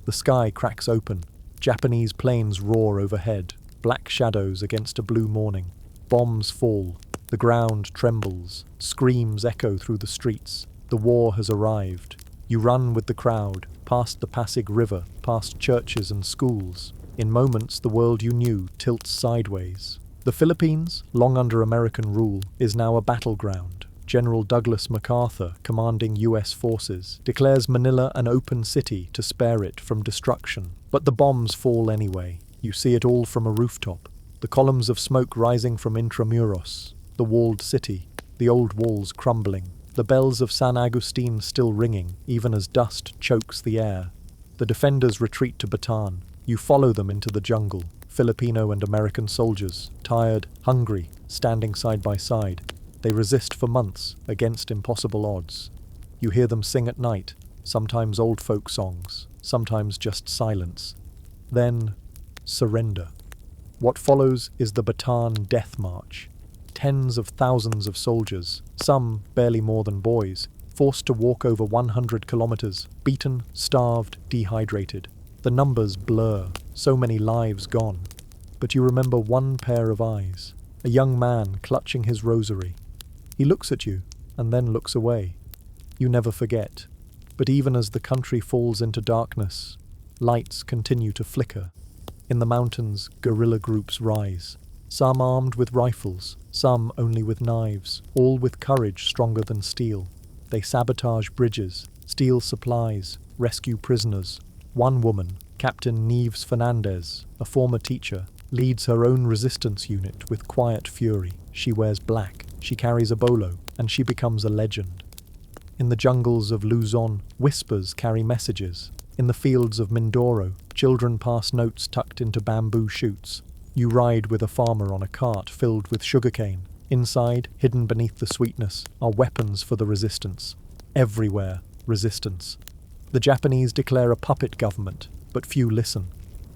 The sky cracks open. Japanese planes roar overhead, black shadows against a blue morning. Bombs fall. The ground trembles. Screams echo through the streets. The war has arrived. You run with the crowd, past the Pasig River, past churches and schools. In moments, the world you knew tilts sideways. The Philippines, long under American rule, is now a battleground. General Douglas MacArthur, commanding US forces, declares Manila an open city to spare it from destruction. But the bombs fall anyway. You see it all from a rooftop. The columns of smoke rising from Intramuros. The walled city. The old walls crumbling. The bells of San Agustin still ringing, even as dust chokes the air. The defenders retreat to Bataan. You follow them into the jungle. Filipino and American soldiers, tired, hungry, standing side by side. They resist for months, against impossible odds. You hear them sing at night, sometimes old folk songs, sometimes just silence. Then, surrender. What follows is the Bataan Death March. Tens of thousands of soldiers, some barely more than boys, forced to walk over 100 kilometers, beaten, starved, dehydrated. The numbers blur, so many lives gone. But you remember one pair of eyes, a young man clutching his rosary. He looks at you, and then looks away. You never forget. But even as the country falls into darkness, lights continue to flicker. In the mountains, guerrilla groups rise. Some armed with rifles, some only with knives, all with courage stronger than steel. They sabotage bridges, steal supplies, rescue prisoners. One woman, Captain Neves Fernandez, a former teacher, leads her own resistance unit with quiet fury. She wears black, She carries a bolo, and she becomes a legend. In the jungles of Luzon, whispers carry messages. In the fields of Mindoro, children pass notes tucked into bamboo shoots. You ride with a farmer on a cart filled with sugarcane. Inside, hidden beneath the sweetness, are weapons for the resistance. Everywhere, resistance. The Japanese declare a puppet government, but few listen.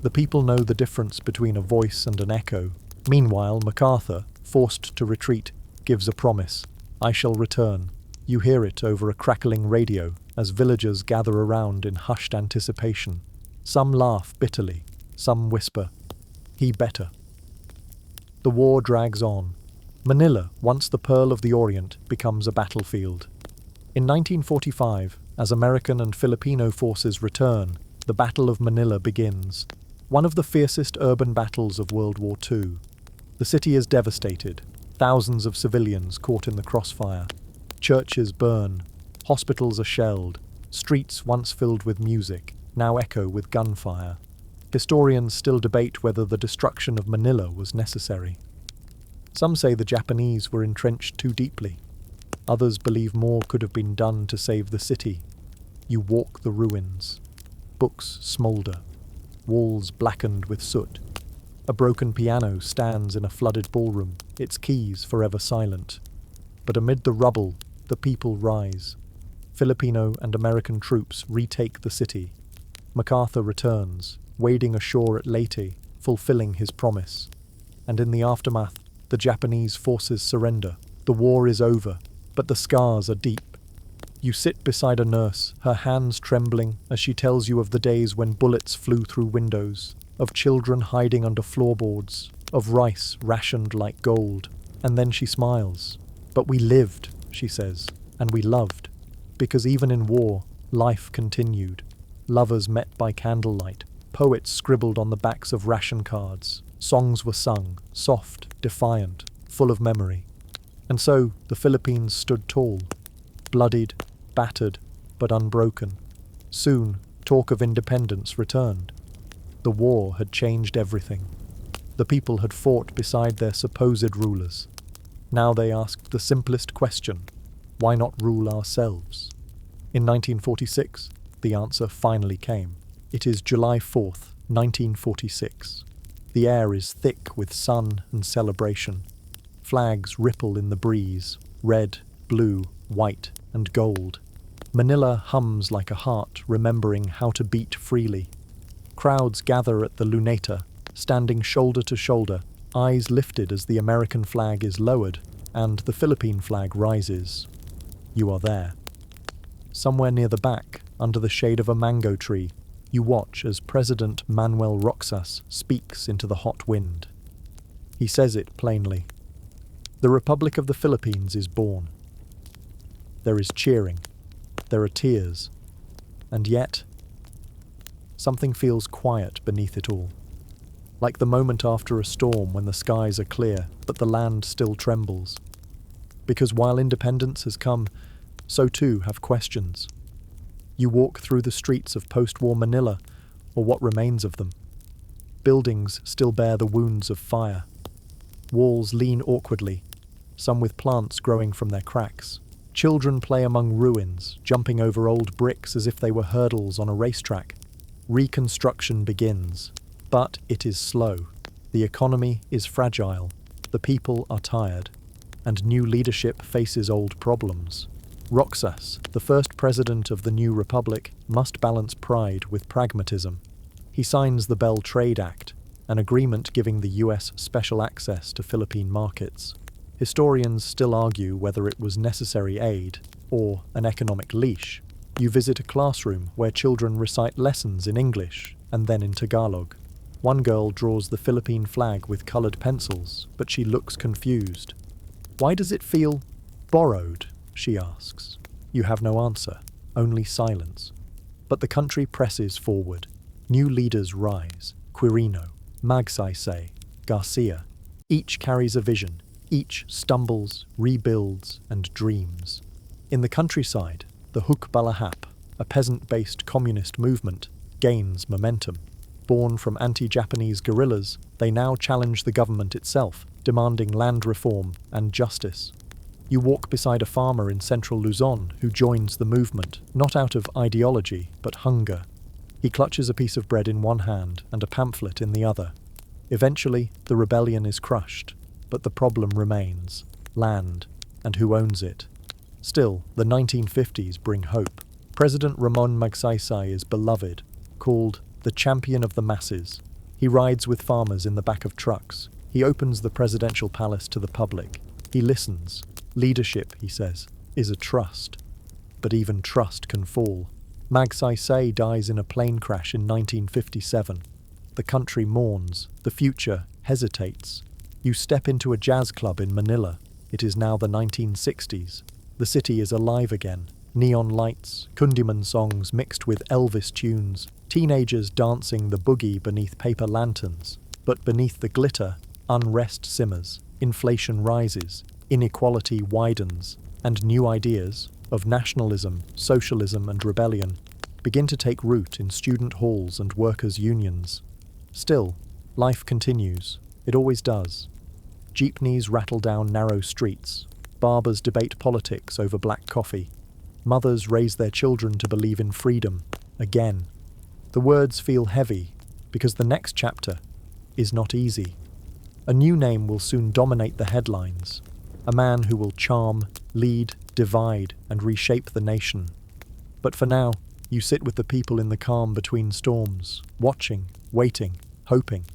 The people know the difference between a voice and an echo. Meanwhile, MacArthur, forced to retreat, gives a promise. I shall return. You hear it over a crackling radio as villagers gather around in hushed anticipation. Some laugh bitterly, some whisper, "He better." The war drags on. Manila, once the Pearl of the Orient, becomes a battlefield. In 1945, as American and Filipino forces return, the Battle of Manila begins, one of the fiercest urban battles of World War II. The city is devastated, thousands of civilians caught in the crossfire. Churches burn, hospitals are shelled, streets once filled with music now echo with gunfire. Historians still debate whether the destruction of Manila was necessary. Some say the Japanese were entrenched too deeply. Others believe more could have been done to save the city. You walk the ruins. Books smoulder, walls blackened with soot. A broken piano stands in a flooded ballroom, its keys forever silent. But amid the rubble, the people rise. Filipino and American troops retake the city. MacArthur returns, wading ashore at Leyte, fulfilling his promise. And in the aftermath, the Japanese forces surrender. The war is over, but the scars are deep. You sit beside a nurse, her hands trembling as she tells you of the days when bullets flew through windows, of children hiding under floorboards, of rice rationed like gold. And then she smiles. "But we lived," she says, "and we loved. Because even in war, life continued. Lovers met by candlelight. Poets scribbled on the backs of ration cards. Songs were sung, soft, defiant, full of memory." And so the Philippines stood tall, bloodied, battered, but unbroken. Soon, talk of independence returned. The war had changed everything. The people had fought beside their supposed rulers. Now they asked the simplest question: why not rule ourselves? In 1946, the answer finally came. It is July 4th, 1946. The air is thick with sun and celebration. Flags ripple in the breeze, red, blue, white, and gold. Manila hums like a heart remembering how to beat freely. Crowds gather at the Luneta, standing shoulder to shoulder, eyes lifted as the American flag is lowered and the Philippine flag rises. You are there. Somewhere near the back, under the shade of a mango tree, you watch as President Manuel Roxas speaks into the hot wind. He says it plainly. The Republic of the Philippines is born. There is cheering. There are tears. And yet, something feels quiet beneath it all. Like the moment after a storm when the skies are clear, but the land still trembles. Because while independence has come, so too have questions. You walk through the streets of post-war Manila, or what remains of them. Buildings still bear the wounds of fire. Walls lean awkwardly, some with plants growing from their cracks. Children play among ruins, jumping over old bricks as if they were hurdles on a racetrack. Reconstruction begins, but it is slow. The economy is fragile, the people are tired, and new leadership faces old problems. Roxas, the first president of the new republic, must balance pride with pragmatism. He signs the Bell Trade Act, an agreement giving the US special access to Philippine markets. Historians still argue whether it was necessary aid or an economic leash. You visit a classroom where children recite lessons in English and then in Tagalog. One girl draws the Philippine flag with colored pencils, but she looks confused. "Why does it feel borrowed?" she asks. You have no answer, only silence. But the country presses forward. New leaders rise. Quirino, Magsaysay, Garcia. Each carries a vision. Each stumbles, rebuilds, and dreams. In the countryside, the Hukbalahap, a peasant-based communist movement, gains momentum. Born from anti-Japanese guerrillas, they now challenge the government itself, demanding land reform and justice. You walk beside a farmer in central Luzon who joins the movement, not out of ideology, but hunger. He clutches a piece of bread in one hand and a pamphlet in the other. Eventually, the rebellion is crushed, but the problem remains: land, and who owns it. Still, the 1950s bring hope. President Ramon Magsaysay is beloved, called the champion of the masses. He rides with farmers in the back of trucks. He opens the presidential palace to the public. He listens. Leadership, he says, is a trust. But even trust can fall. Magsaysay dies in a plane crash in 1957. The country mourns. The future hesitates. You step into a jazz club in Manila. It is now the 1960s. The city is alive again. Neon lights, Kundiman songs mixed with Elvis tunes, teenagers dancing the boogie beneath paper lanterns. But beneath the glitter, unrest simmers, inflation rises, inequality widens, and new ideas of nationalism, socialism, and rebellion begin to take root in student halls and workers' unions. Still, life continues. It always does. Jeepneys rattle down narrow streets. Barbers debate politics over black coffee. Mothers raise their children to believe in freedom again. The words feel heavy because the next chapter is not easy. A new name will soon dominate the headlines. A man who will charm, lead, divide, and reshape the nation. But for now, you sit with the people in the calm between storms, watching, waiting, hoping.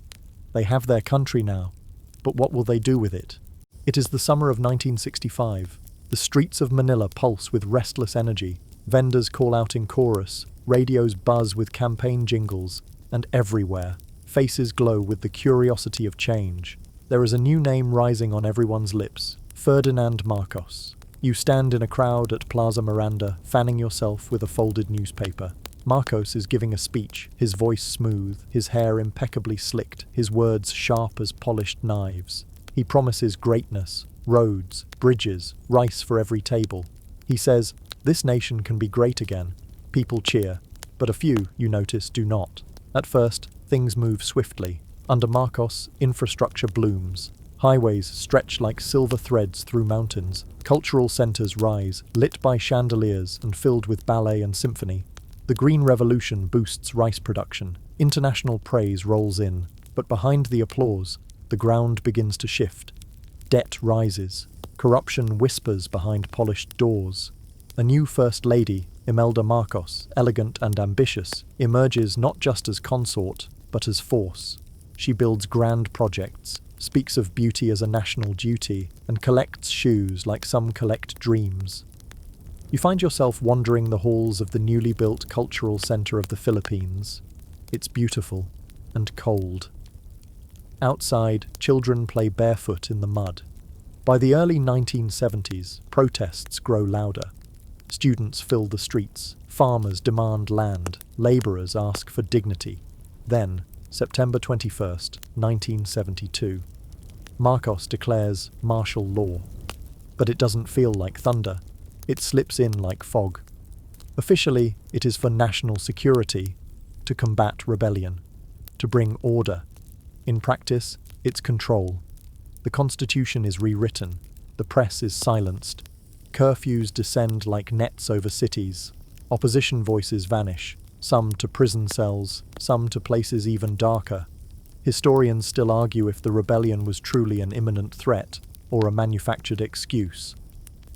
They have their country now, but what will they do with it? It is the summer of 1965. The streets of Manila pulse with restless energy. Vendors call out in chorus, radios buzz with campaign jingles, and everywhere, faces glow with the curiosity of change. There is a new name rising on everyone's lips: Ferdinand Marcos. You stand in a crowd at Plaza Miranda, fanning yourself with a folded newspaper. Marcos is giving a speech, his voice smooth, his hair impeccably slicked, his words sharp as polished knives. He promises greatness, roads, bridges, rice for every table. He says, this nation can be great again. People cheer, but a few, you notice, do not. At first, things move swiftly. Under Marcos, infrastructure blooms. Highways stretch like silver threads through mountains. Cultural centers rise, lit by chandeliers and filled with ballet and symphony. The Green Revolution boosts rice production. International praise rolls in. But behind the applause, the ground begins to shift. Debt rises. Corruption whispers behind polished doors. A new First Lady, Imelda Marcos, elegant and ambitious, emerges not just as consort, but as force. She builds grand projects, speaks of beauty as a national duty, and collects shoes like some collect dreams. You find yourself wandering the halls of the newly built cultural center of the Philippines. It's beautiful and cold. Outside, children play barefoot in the mud. By the early 1970s, protests grow louder. Students fill the streets, farmers demand land, laborers ask for dignity. Then, September 21st, 1972, Marcos declares martial law. But it doesn't feel like thunder. It slips in like fog. Officially, it is for national security, to combat rebellion, to bring order. In practice, it's control. The constitution is rewritten. The press is silenced. Curfews descend like nets over cities. Opposition voices vanish, some to prison cells, some to places even darker. Historians still argue if the rebellion was truly an imminent threat or a manufactured excuse.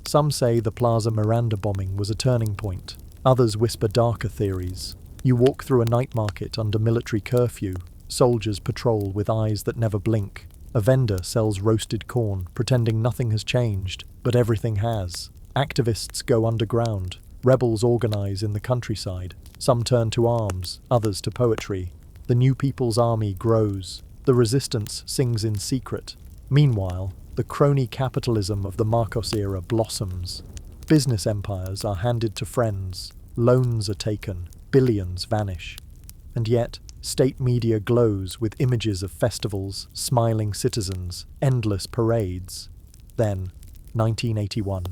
Some say the Plaza Miranda bombing was a turning point. Others whisper darker theories. You walk through a night market under military curfew. Soldiers patrol with eyes that never blink. A vendor sells roasted corn, pretending nothing has changed, but everything has. Activists go underground. Rebels organize in the countryside. Some turn to arms, others to poetry. The new people's army grows. The resistance sings in secret. Meanwhile, the crony capitalism of the Marcos era blossoms. Business empires are handed to friends. Loans are taken. Billions vanish. And yet, state media glows with images of festivals, smiling citizens, endless parades. Then, 1981.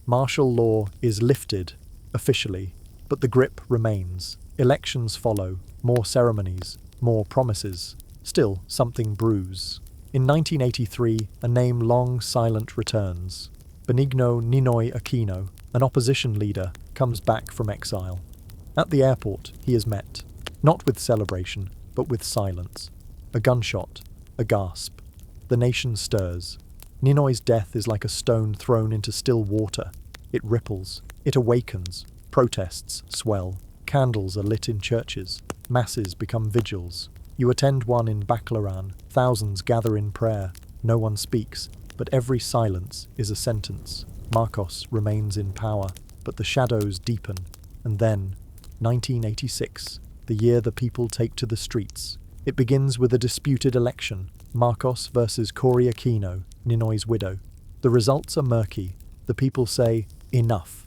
Martial law is lifted, officially, but the grip remains. Elections follow, more ceremonies, more promises. Still, something brews. In 1983, a name long silent returns. Benigno Ninoy Aquino, an opposition leader, comes back from exile. At the airport, he is met, not with celebration, but with silence. A gunshot, a gasp. The nation stirs. Ninoy's death is like a stone thrown into still water. It ripples, it awakens, protests swell, candles are lit in churches, masses become vigils. You attend one in Baclaran, thousands gather in prayer, no one speaks, but every silence is a sentence. Marcos remains in power, but the shadows deepen. And then, 1986, the year the people take to the streets. It begins with a disputed election, Marcos versus Cory Aquino, Ninoy's widow. The results are murky. The people say, enough.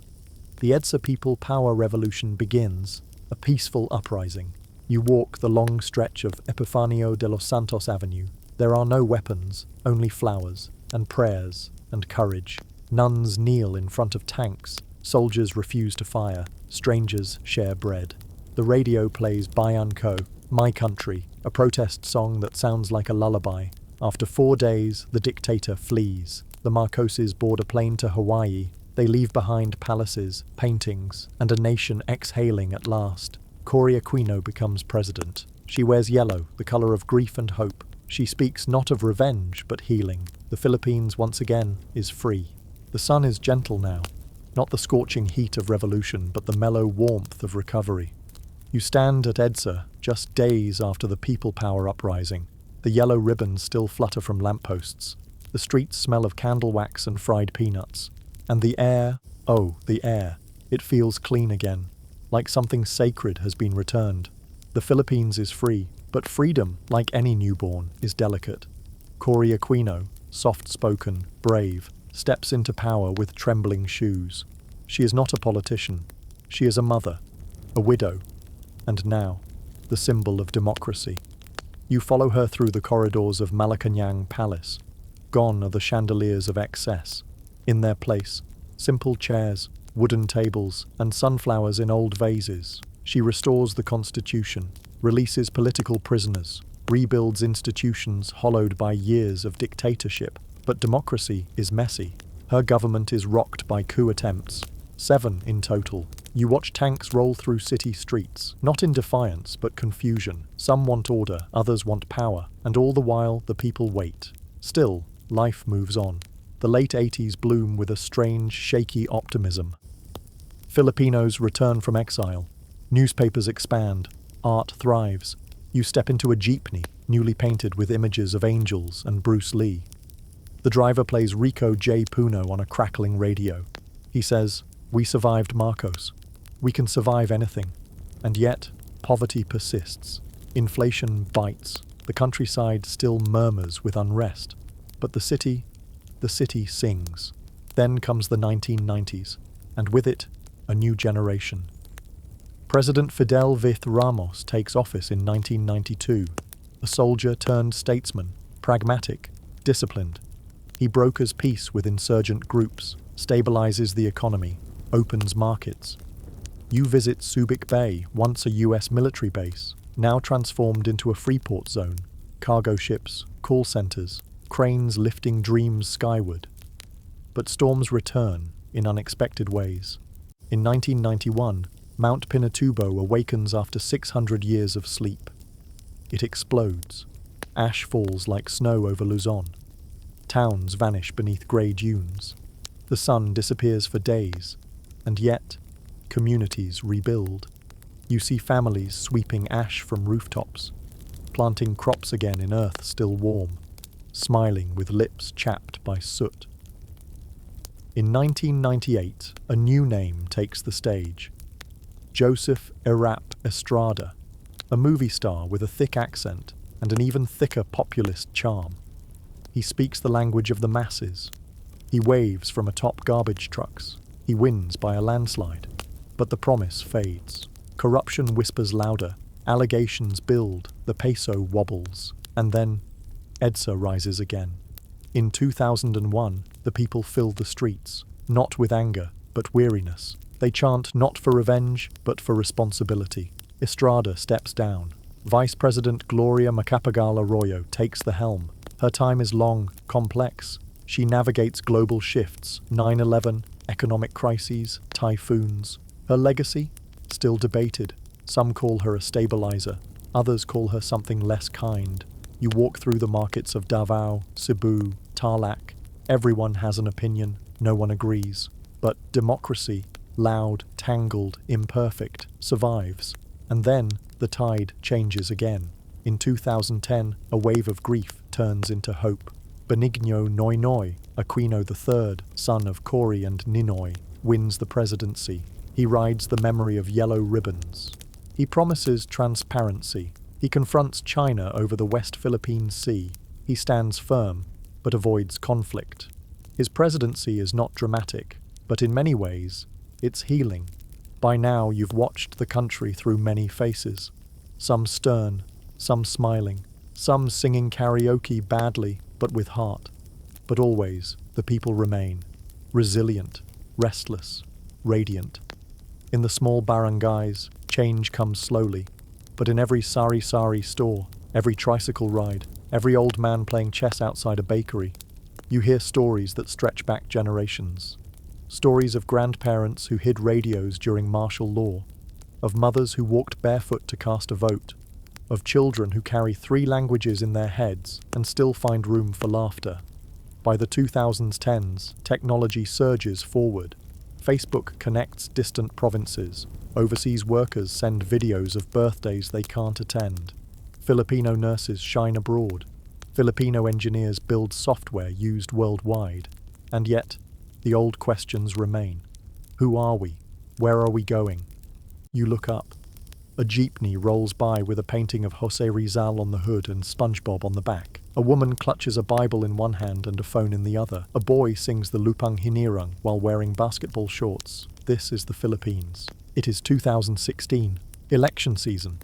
The EDSA People Power Revolution begins, a peaceful uprising. You walk the long stretch of Epifanio de los Santos Avenue. There are no weapons, only flowers, and prayers, and courage. Nuns kneel in front of tanks. Soldiers refuse to fire. Strangers share bread. The radio plays Bayan Ko, My Country, a protest song that sounds like a lullaby. After 4 days, the dictator flees. The Marcoses board a plane to Hawaii. They leave behind palaces, paintings, and a nation exhaling at last. Cory Aquino becomes president. She wears yellow, the color of grief and hope. She speaks not of revenge, but healing. The Philippines, once again, is free. The sun is gentle now. Not the scorching heat of revolution, but the mellow warmth of recovery. You stand at EDSA, just days after the People Power uprising. The yellow ribbons still flutter from lampposts. The streets smell of candle wax and fried peanuts. And the air, oh, the air, it feels clean again, like something sacred has been returned. The Philippines is free, but freedom, like any newborn, is delicate. Cory Aquino, soft-spoken, brave, steps into power with trembling shoes. She is not a politician. She is a mother, a widow, and now, the symbol of democracy. You follow her through the corridors of Malacañang Palace. Gone are the chandeliers of excess. In their place, simple chairs, wooden tables, and sunflowers in old vases. She restores the Constitution, releases political prisoners, rebuilds institutions hollowed by years of dictatorship. But democracy is messy. Her government is rocked by coup attempts. 7 in total. You watch tanks roll through city streets, not in defiance, but confusion. Some want order, others want power, and all the while the people wait. Still, life moves on. The late 80s bloom with a strange, shaky optimism. Filipinos return from exile. Newspapers expand. Art thrives. You step into a jeepney, newly painted with images of angels and Bruce Lee. The driver plays Rico J. Puno on a crackling radio. He says, "We survived Marcos. We can survive anything." And yet, poverty persists. Inflation bites. The countryside still murmurs with unrest. But the city sings. Then comes the 1990s, and with it, a new generation. President Fidel Vith Ramos takes office in 1992, a soldier turned statesman, pragmatic, disciplined. He brokers peace with insurgent groups, stabilizes the economy, opens markets. You visit Subic Bay, once a US military base, now transformed into a freeport zone. Cargo ships, call centers, cranes lifting dreams skyward. But storms return in unexpected ways. In 1991, Mount Pinatubo awakens after 600 years of sleep. It explodes. Ash falls like snow over Luzon. Towns vanish beneath grey dunes. The sun disappears for days, and yet, communities rebuild. You see families sweeping ash from rooftops, planting crops again in earth still warm, smiling with lips chapped by soot. In 1998, a new name takes the stage. Joseph Erap Estrada, a movie star with a thick accent and an even thicker populist charm. He speaks the language of the masses. He waves from atop garbage trucks. He wins by a landslide. But the promise fades. Corruption whispers louder. Allegations build. The peso wobbles. And then, EDSA rises again. In 2001, the people fill the streets, not with anger, but weariness. They chant not for revenge, but for responsibility. Estrada steps down. Vice President Gloria Macapagal Arroyo takes the helm. Her time is long, complex. She navigates global shifts, 9/11, economic crises, typhoons. Her legacy? Still debated. Some call her a stabilizer, others call her something less kind. You walk through the markets of Davao, Cebu, Tarlac. Everyone has an opinion, no one agrees. But democracy, loud, tangled, imperfect, survives. And then the tide changes again. In 2010, a wave of grief turns into hope. Benigno Noynoy, Aquino III, son of Cory and Ninoy, wins the presidency. He rides the memory of yellow ribbons. He promises transparency. He confronts China over the West Philippine Sea. He stands firm, but avoids conflict. His presidency is not dramatic, but in many ways, it's healing. By now, you've watched the country through many faces. Some stern, some smiling, some singing karaoke badly, but with heart. But always, the people remain. Resilient, restless, radiant. In the small barangays, change comes slowly. But in every sari-sari store, every tricycle ride, every old man playing chess outside a bakery, you hear stories that stretch back generations. Stories of grandparents who hid radios during martial law, of mothers who walked barefoot to cast a vote, of children who carry 3 languages in their heads and still find room for laughter. By the 2010s, technology surges forward. Facebook connects distant provinces. Overseas workers send videos of birthdays they can't attend. Filipino nurses shine abroad. Filipino engineers build software used worldwide. And yet, the old questions remain. Who are we? Where are we going? You look up. A jeepney rolls by with a painting of Jose Rizal on the hood and SpongeBob on the back. A woman clutches a Bible in one hand and a phone in the other. A boy sings the Lupang Hinirang while wearing basketball shorts. This is the Philippines. It is 2016, election season.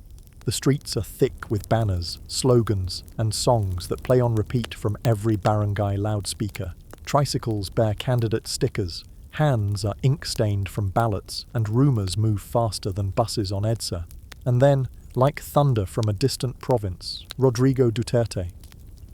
The streets are thick with banners, slogans, and songs that play on repeat from every barangay loudspeaker. Tricycles bear candidate stickers. Hands are ink-stained from ballots, and rumors move faster than buses on EDSA. And then, like thunder from a distant province, Rodrigo Duterte.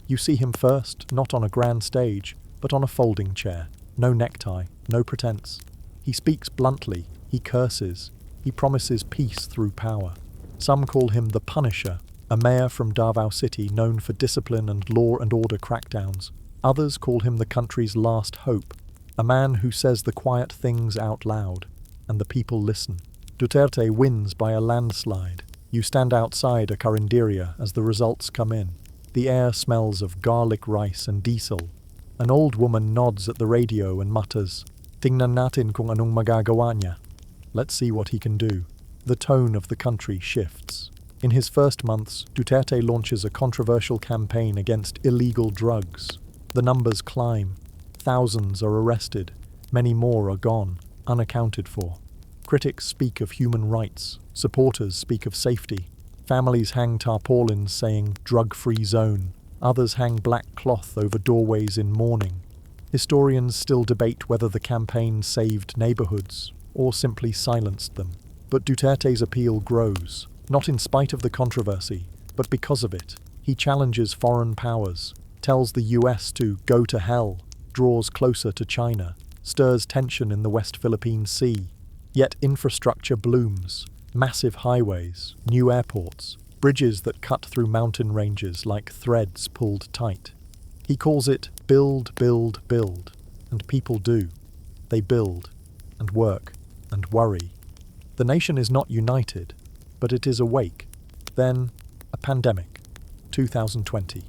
You see him first, not on a grand stage, but on a folding chair. No necktie, no pretense. He speaks bluntly, he curses, he promises peace through power. Some call him the Punisher, a mayor from Davao City known for discipline and law and order crackdowns. Others call him the country's last hope, a man who says the quiet things out loud, and the people listen. Duterte wins by a landslide. You stand outside a carinderia as the results come in. The air smells of garlic rice and diesel. An old woman nods at the radio and mutters, "Tingnan natin kung anong magagawa niya." Let's see what he can do. The tone of the country shifts. In his first months, Duterte launches a controversial campaign against illegal drugs. The numbers climb. Thousands are arrested. Many more are gone, unaccounted for. Critics speak of human rights. Supporters speak of safety. Families hang tarpaulins saying drug-free zone. Others hang black cloth over doorways in mourning. Historians still debate whether the campaign saved neighborhoods or simply silenced them. But Duterte's appeal grows, not in spite of the controversy, but because of it. He challenges foreign powers, tells the US to go to hell, draws closer to China, stirs tension in the West Philippine Sea. Yet infrastructure blooms. Massive highways, new airports, bridges that cut through mountain ranges like threads pulled tight. He calls it build, build, build, and people do. They build, and work, and worry. The nation is not united, but it is awake. Then, a pandemic. 2020.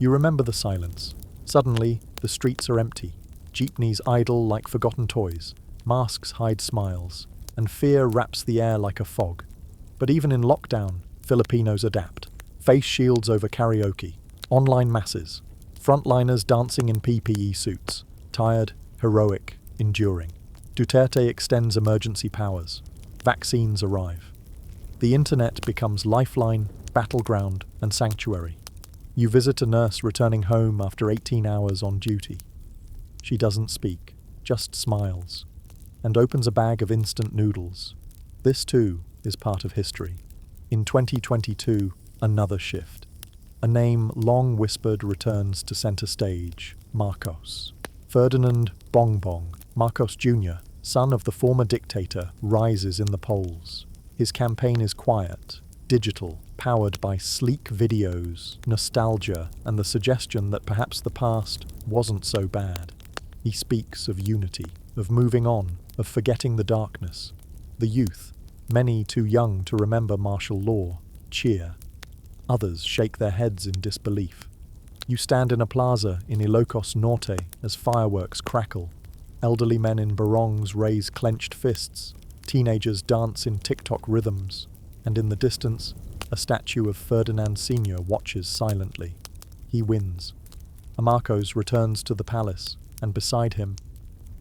You remember the silence. Suddenly, the streets are empty. Jeepneys idle like forgotten toys. Masks hide smiles, and fear wraps the air like a fog. But even in lockdown, Filipinos adapt. Face shields over karaoke, online masses, frontliners dancing in PPE suits, tired, heroic, enduring. Duterte extends emergency powers. Vaccines arrive. The internet becomes lifeline, battleground, and sanctuary. You visit a nurse returning home after 18 hours on duty. She doesn't speak, just smiles, and opens a bag of instant noodles. This too is part of history. In 2022, another shift. A name long whispered returns to center stage. Marcos. Ferdinand Bongbong Marcos Jr., son of the former dictator, rises in the polls. His campaign is quiet, digital, powered by sleek videos, nostalgia, and the suggestion that perhaps the past wasn't so bad. He speaks of unity, of moving on, of forgetting the darkness. The youth, many too young to remember martial law, cheer. Others shake their heads in disbelief. You stand in a plaza in Ilocos Norte as fireworks crackle. Elderly men in barongs raise clenched fists. Teenagers dance in TikTok rhythms. And in the distance, a statue of Ferdinand Sr. watches silently. He wins. Marcos returns to the palace, and beside him,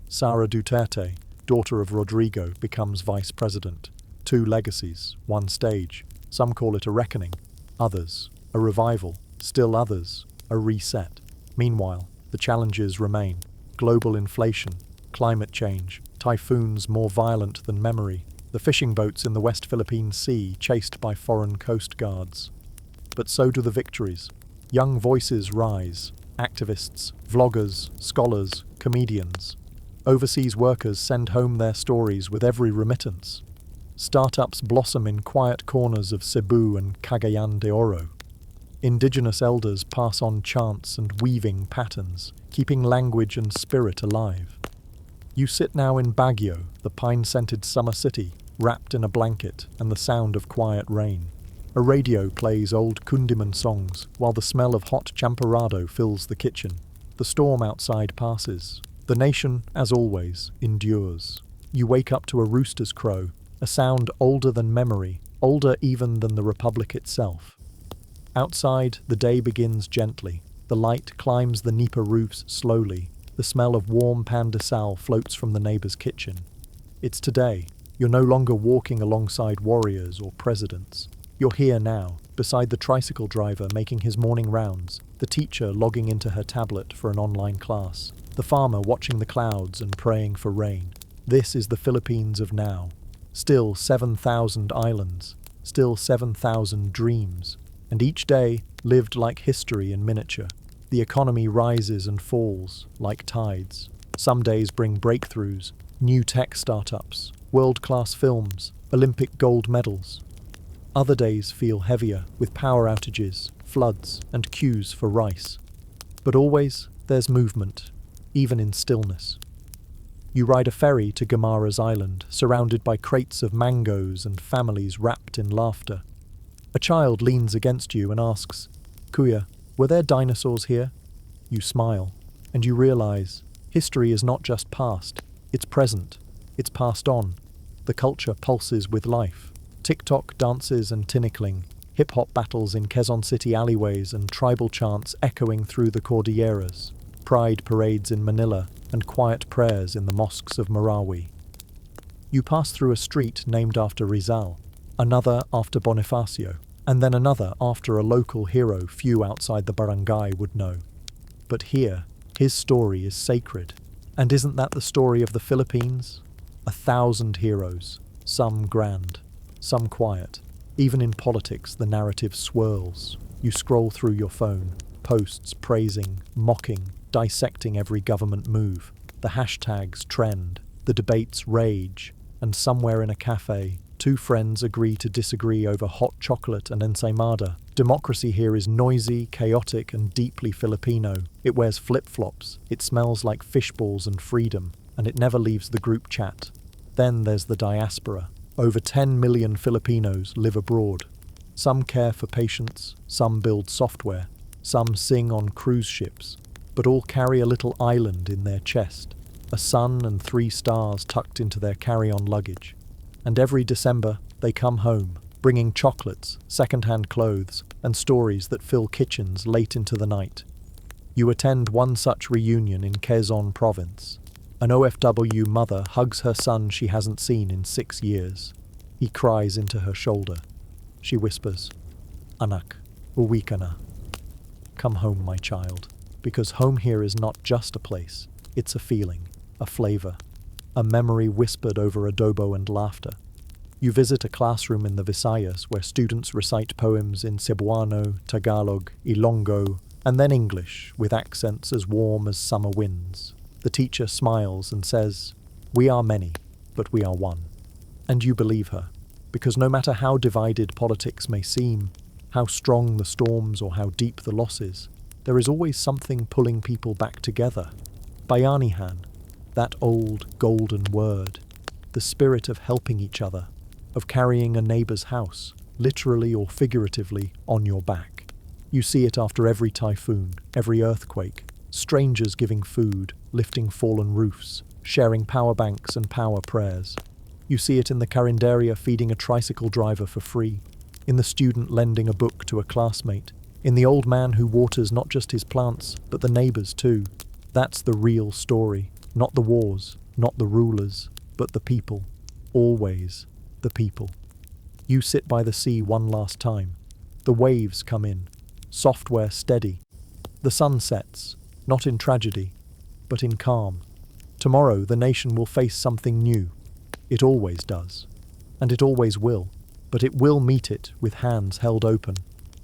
Sara Duterte, daughter of Rodrigo, becomes vice president. Two legacies, one stage. Some call it a reckoning. Others, a revival. Still others, a reset. Meanwhile, the challenges remain. Global inflation, climate change, typhoons more violent than memory, the fishing boats in the West Philippine Sea chased by foreign coast guards. But so do the victories. Young voices rise. Activists, vloggers, scholars, comedians. Overseas workers send home their stories with every remittance. Startups blossom in quiet corners of Cebu and Cagayan de Oro. Indigenous elders pass on chants and weaving patterns, keeping language and spirit alive. You sit now in Baguio, the pine-scented summer city, wrapped in a blanket and the sound of quiet rain. A radio plays old Kundiman songs, while the smell of hot champorado fills the kitchen. The storm outside passes. The nation, as always, endures. You wake up to a rooster's crow, a sound older than memory, older even than the Republic itself. Outside, the day begins gently. The light climbs the nipa roofs slowly. The smell of warm pan de sal floats from the neighbor's kitchen. It's today. You're no longer walking alongside warriors or presidents. You're here now, beside the tricycle driver making his morning rounds, the teacher logging into her tablet for an online class, the farmer watching the clouds and praying for rain. This is the Philippines of now. Still 7,000 islands, still 7,000 dreams, and each day lived like history in miniature. The economy rises and falls like tides. Some days bring breakthroughs, new tech startups, world-class films, Olympic gold medals. Other days feel heavier, with power outages, floods, and queues for rice. But always there's movement, even in stillness. You ride a ferry to Gamara's island, surrounded by crates of mangoes and families wrapped in laughter. A child leans against you and asks, "Kuya, were there dinosaurs here?" You smile, and you realize history is not just past, it's present, it's passed on. The culture pulses with life. TikTok dances and tinikling, hip-hop battles in Quezon City alleyways and tribal chants echoing through the Cordilleras, pride parades in Manila and quiet prayers in the mosques of Marawi. You pass through a street named after Rizal, another after Bonifacio, and then another after a local hero few outside the barangay would know. But here, his story is sacred. And isn't that the story of the Philippines? 1,000 heroes, some grand, some quiet. Even in politics, the narrative swirls. You scroll through your phone, posts praising, mocking, dissecting every government move. The hashtags trend, the debates rage, and somewhere in a cafe, two friends agree to disagree over hot chocolate and ensaimada. Democracy here is noisy, chaotic, and deeply Filipino. It wears flip-flops, it smells like fish balls and freedom, and it never leaves the group chat. Then there's the diaspora. Over 10 million Filipinos live abroad. Some care for patients, some build software, some sing on cruise ships, but all carry a little island in their chest, a sun and 3 stars tucked into their carry-on luggage. And every December, they come home, bringing chocolates, second-hand clothes, and stories that fill kitchens late into the night. You attend one such reunion in Quezon province. An OFW mother hugs her son she hasn't seen in 6 years. He cries into her shoulder. She whispers, "Anak, uwi ka na." Come home, my child, because home here is not just a place, it's a feeling, a flavor, a memory whispered over adobo and laughter. You visit a classroom in the Visayas where students recite poems in Cebuano, Tagalog, Ilonggo, And then English, with accents as warm as summer winds. The teacher smiles and says, "We are many, but we are one." And you believe her, because no matter how divided politics may seem, how strong the storms or how deep the losses, there is always something pulling people back together. Bayanihan, that old golden word, the spirit of helping each other, of carrying a neighbour's house, literally or figuratively, on your back. You see it after every typhoon, every earthquake, strangers giving food, lifting fallen roofs, sharing power banks and power prayers. You see it in the Carinderia feeding a tricycle driver for free, in the student lending a book to a classmate, in the old man who waters not just his plants, but the neighbours too. That's the real story, not the wars, not the rulers, but the people. Always the people. You sit by the sea one last time. The waves come in, software steady. The sun sets, not in tragedy, but in calm. Tomorrow the nation will face something new. It always does. And it always will. But it will meet it with hands held open,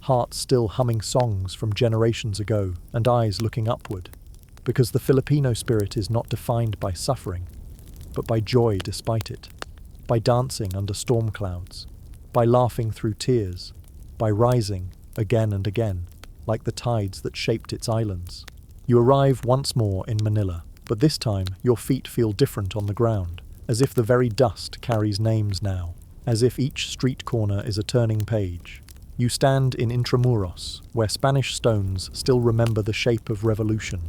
hearts still humming songs from generations ago, and eyes looking upward. Because the Filipino spirit is not defined by suffering, but by joy despite it, by dancing under storm clouds, by laughing through tears, by rising again and again, like the tides that shaped its islands. You arrive once more in Manila, but this time your feet feel different on the ground, as if the very dust carries names now, as if each street corner is a turning page. You stand in Intramuros, where Spanish stones still remember the shape of revolution.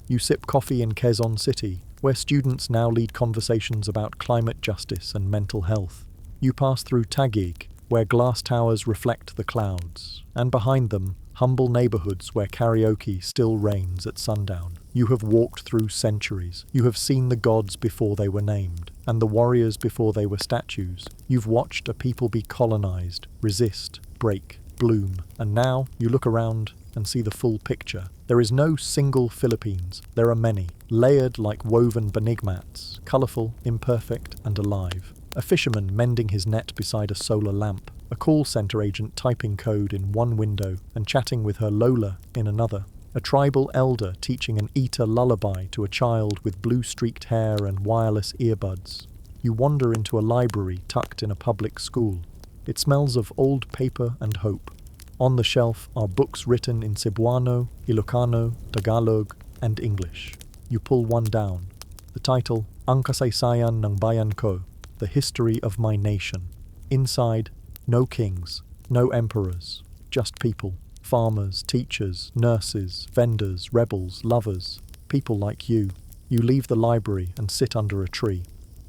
You sip coffee in Quezon City, where students now lead conversations about climate justice and mental health. You pass through Taguig, where glass towers reflect the clouds, and behind them, humble neighborhoods where karaoke still reigns at sundown. You have walked through centuries. You have seen the gods before they were named, and the warriors before they were statues. You've watched a people be colonized, resist, break, bloom, and now you look around and see the full picture. There is no single Philippines. There are many, layered like woven benigmats, colorful, imperfect, and alive. A fisherman mending his net beside a solar lamp, a call center agent typing code in one window and chatting with her Lola in another, a tribal elder teaching an Eta lullaby to a child with blue-streaked hair and wireless earbuds. You wander into a library tucked in a public school. It smells of old paper and hope. On the shelf are books written in Cebuano, Ilocano, Tagalog, and English. You pull one down. The title, Ang Kasaysayan ng Bayan Ko, The History of My Nation. Inside, no kings, no emperors, just people. Farmers, teachers, nurses, vendors, rebels, lovers, people like you. You leave the library and sit under a tree.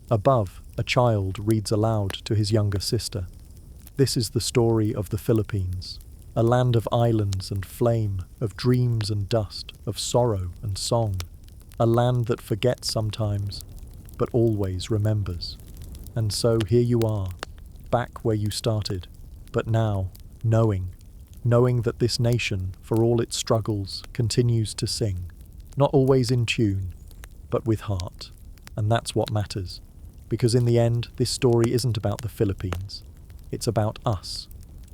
Above, a child reads aloud to his younger sister. This is the story of the Philippines, a land of islands and flame, of dreams and dust, of sorrow and song. A land that forgets sometimes, but always remembers. And so here you are, back where you started, but now, knowing that this nation, for all its struggles, continues to sing. Not always in tune, but with heart. And that's what matters. Because in the end, this story isn't about the Philippines. It's about us.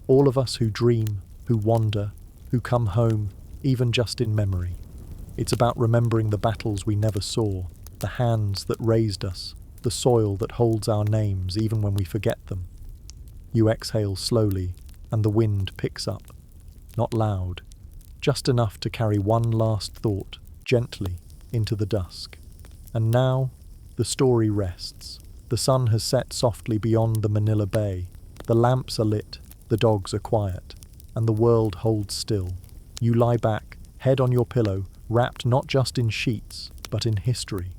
All of us who dream, who wander, who come home, even just in memory. It's about remembering the battles we never saw, the hands that raised us, the soil that holds our names even when we forget them. You exhale slowly, and the wind picks up. Not loud, just enough to carry one last thought gently into the dusk. And now, the story rests. The sun has set softly beyond the Manila Bay. The lamps are lit, the dogs are quiet, and the world holds still. You lie back, head on your pillow, wrapped not just in sheets, but in history.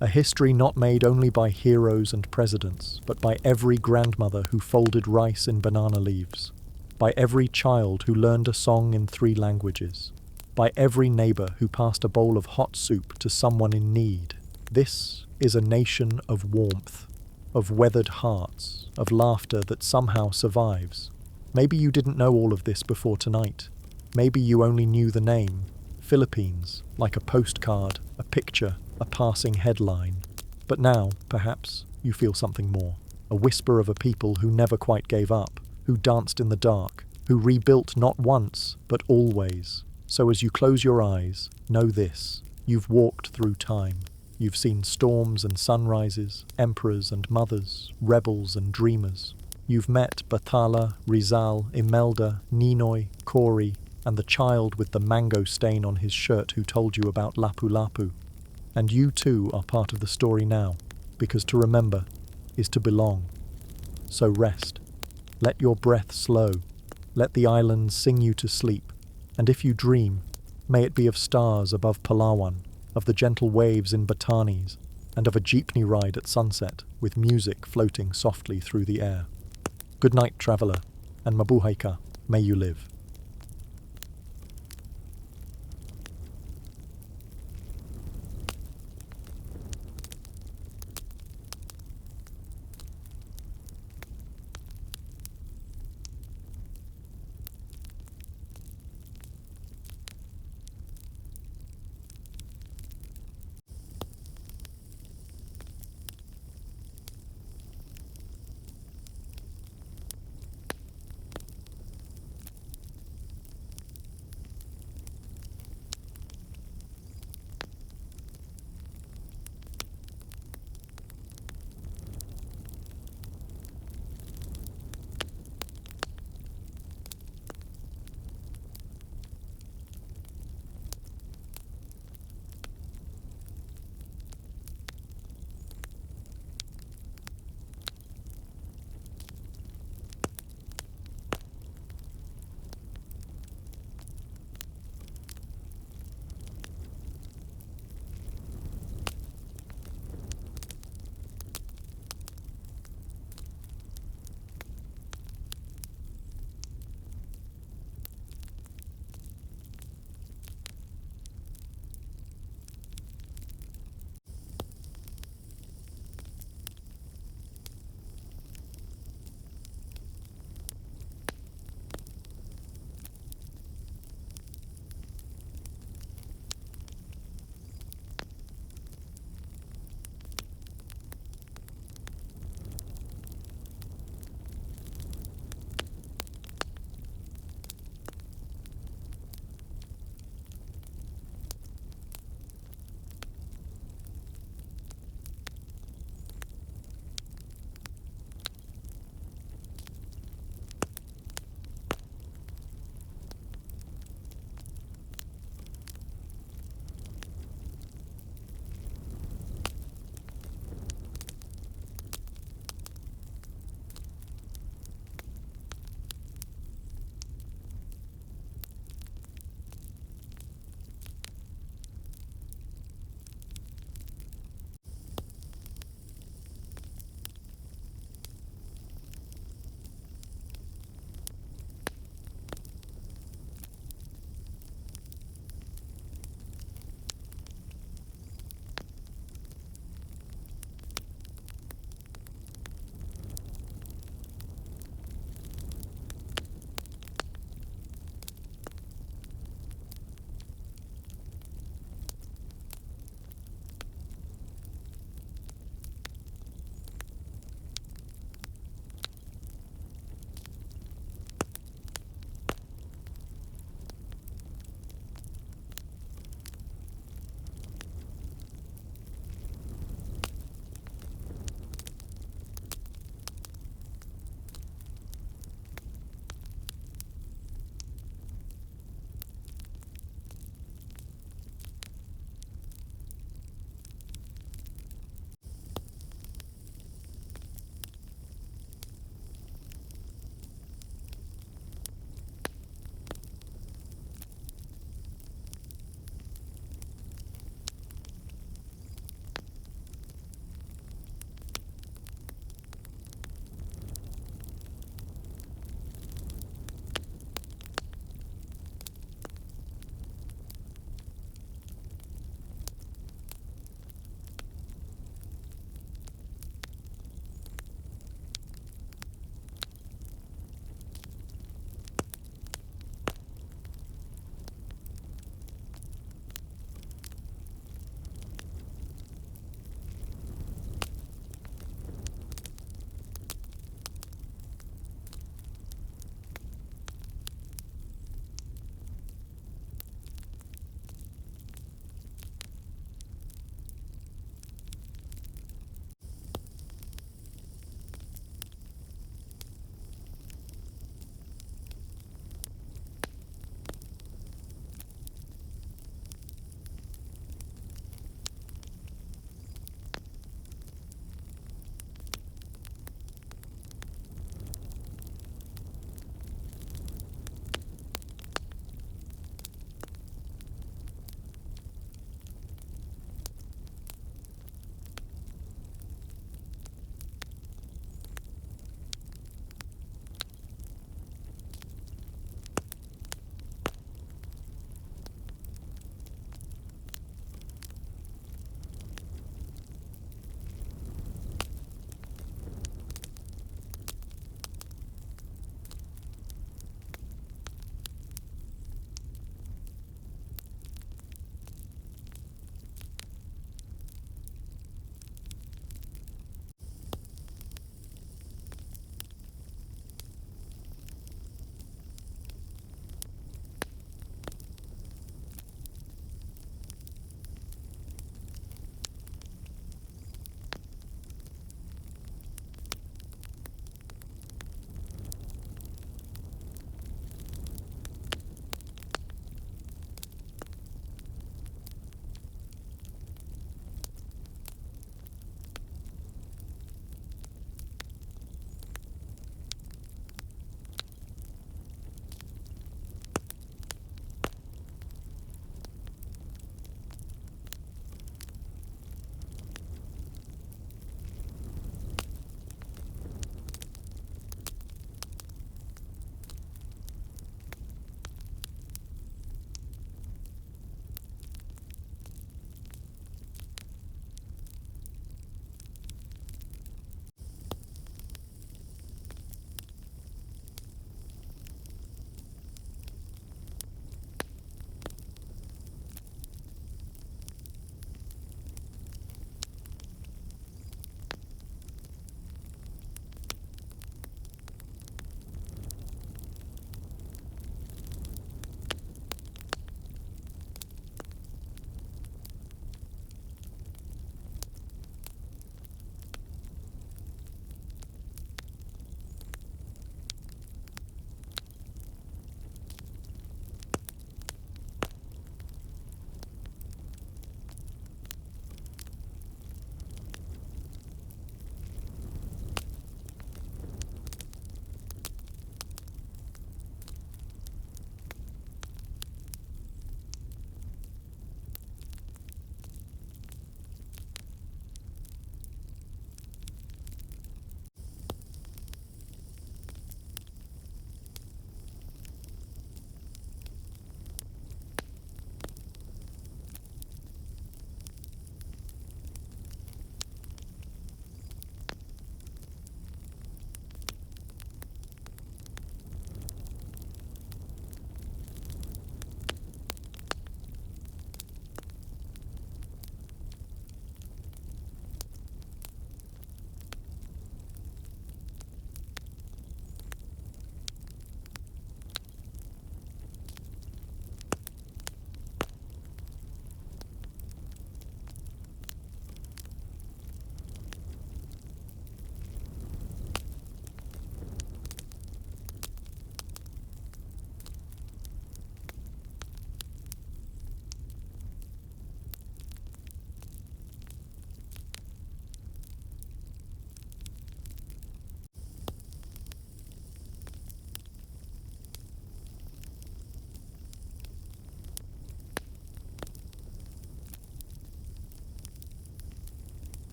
A history not made only by heroes and presidents, but by every grandmother who folded rice in banana leaves, by every child who learned a song in 3 languages, by every neighbor who passed a bowl of hot soup to someone in need. This is a nation of warmth, of weathered hearts, of laughter that somehow survives. Maybe you didn't know all of this before tonight. Maybe you only knew the name, Philippines, like a postcard, a picture, a passing headline. But now, perhaps, you feel something more. A whisper of a people who never quite gave up, who danced in the dark, who rebuilt not once, but always. So as you close your eyes, know this: you've walked through time. You've seen storms and sunrises, emperors and mothers, rebels and dreamers. You've met Bathala, Rizal, Imelda, Ninoy, Corey, and the child with the mango stain on his shirt who told you about Lapu Lapu. And you too are part of the story now, because to remember is to belong. So rest. Let your breath slow. Let the islands sing you to sleep. And if you dream, may it be of stars above Palawan, of the gentle waves in Batanes, and of a jeepney ride at sunset with music floating softly through the air. Good night, traveller, and mabuhay ka, may you live.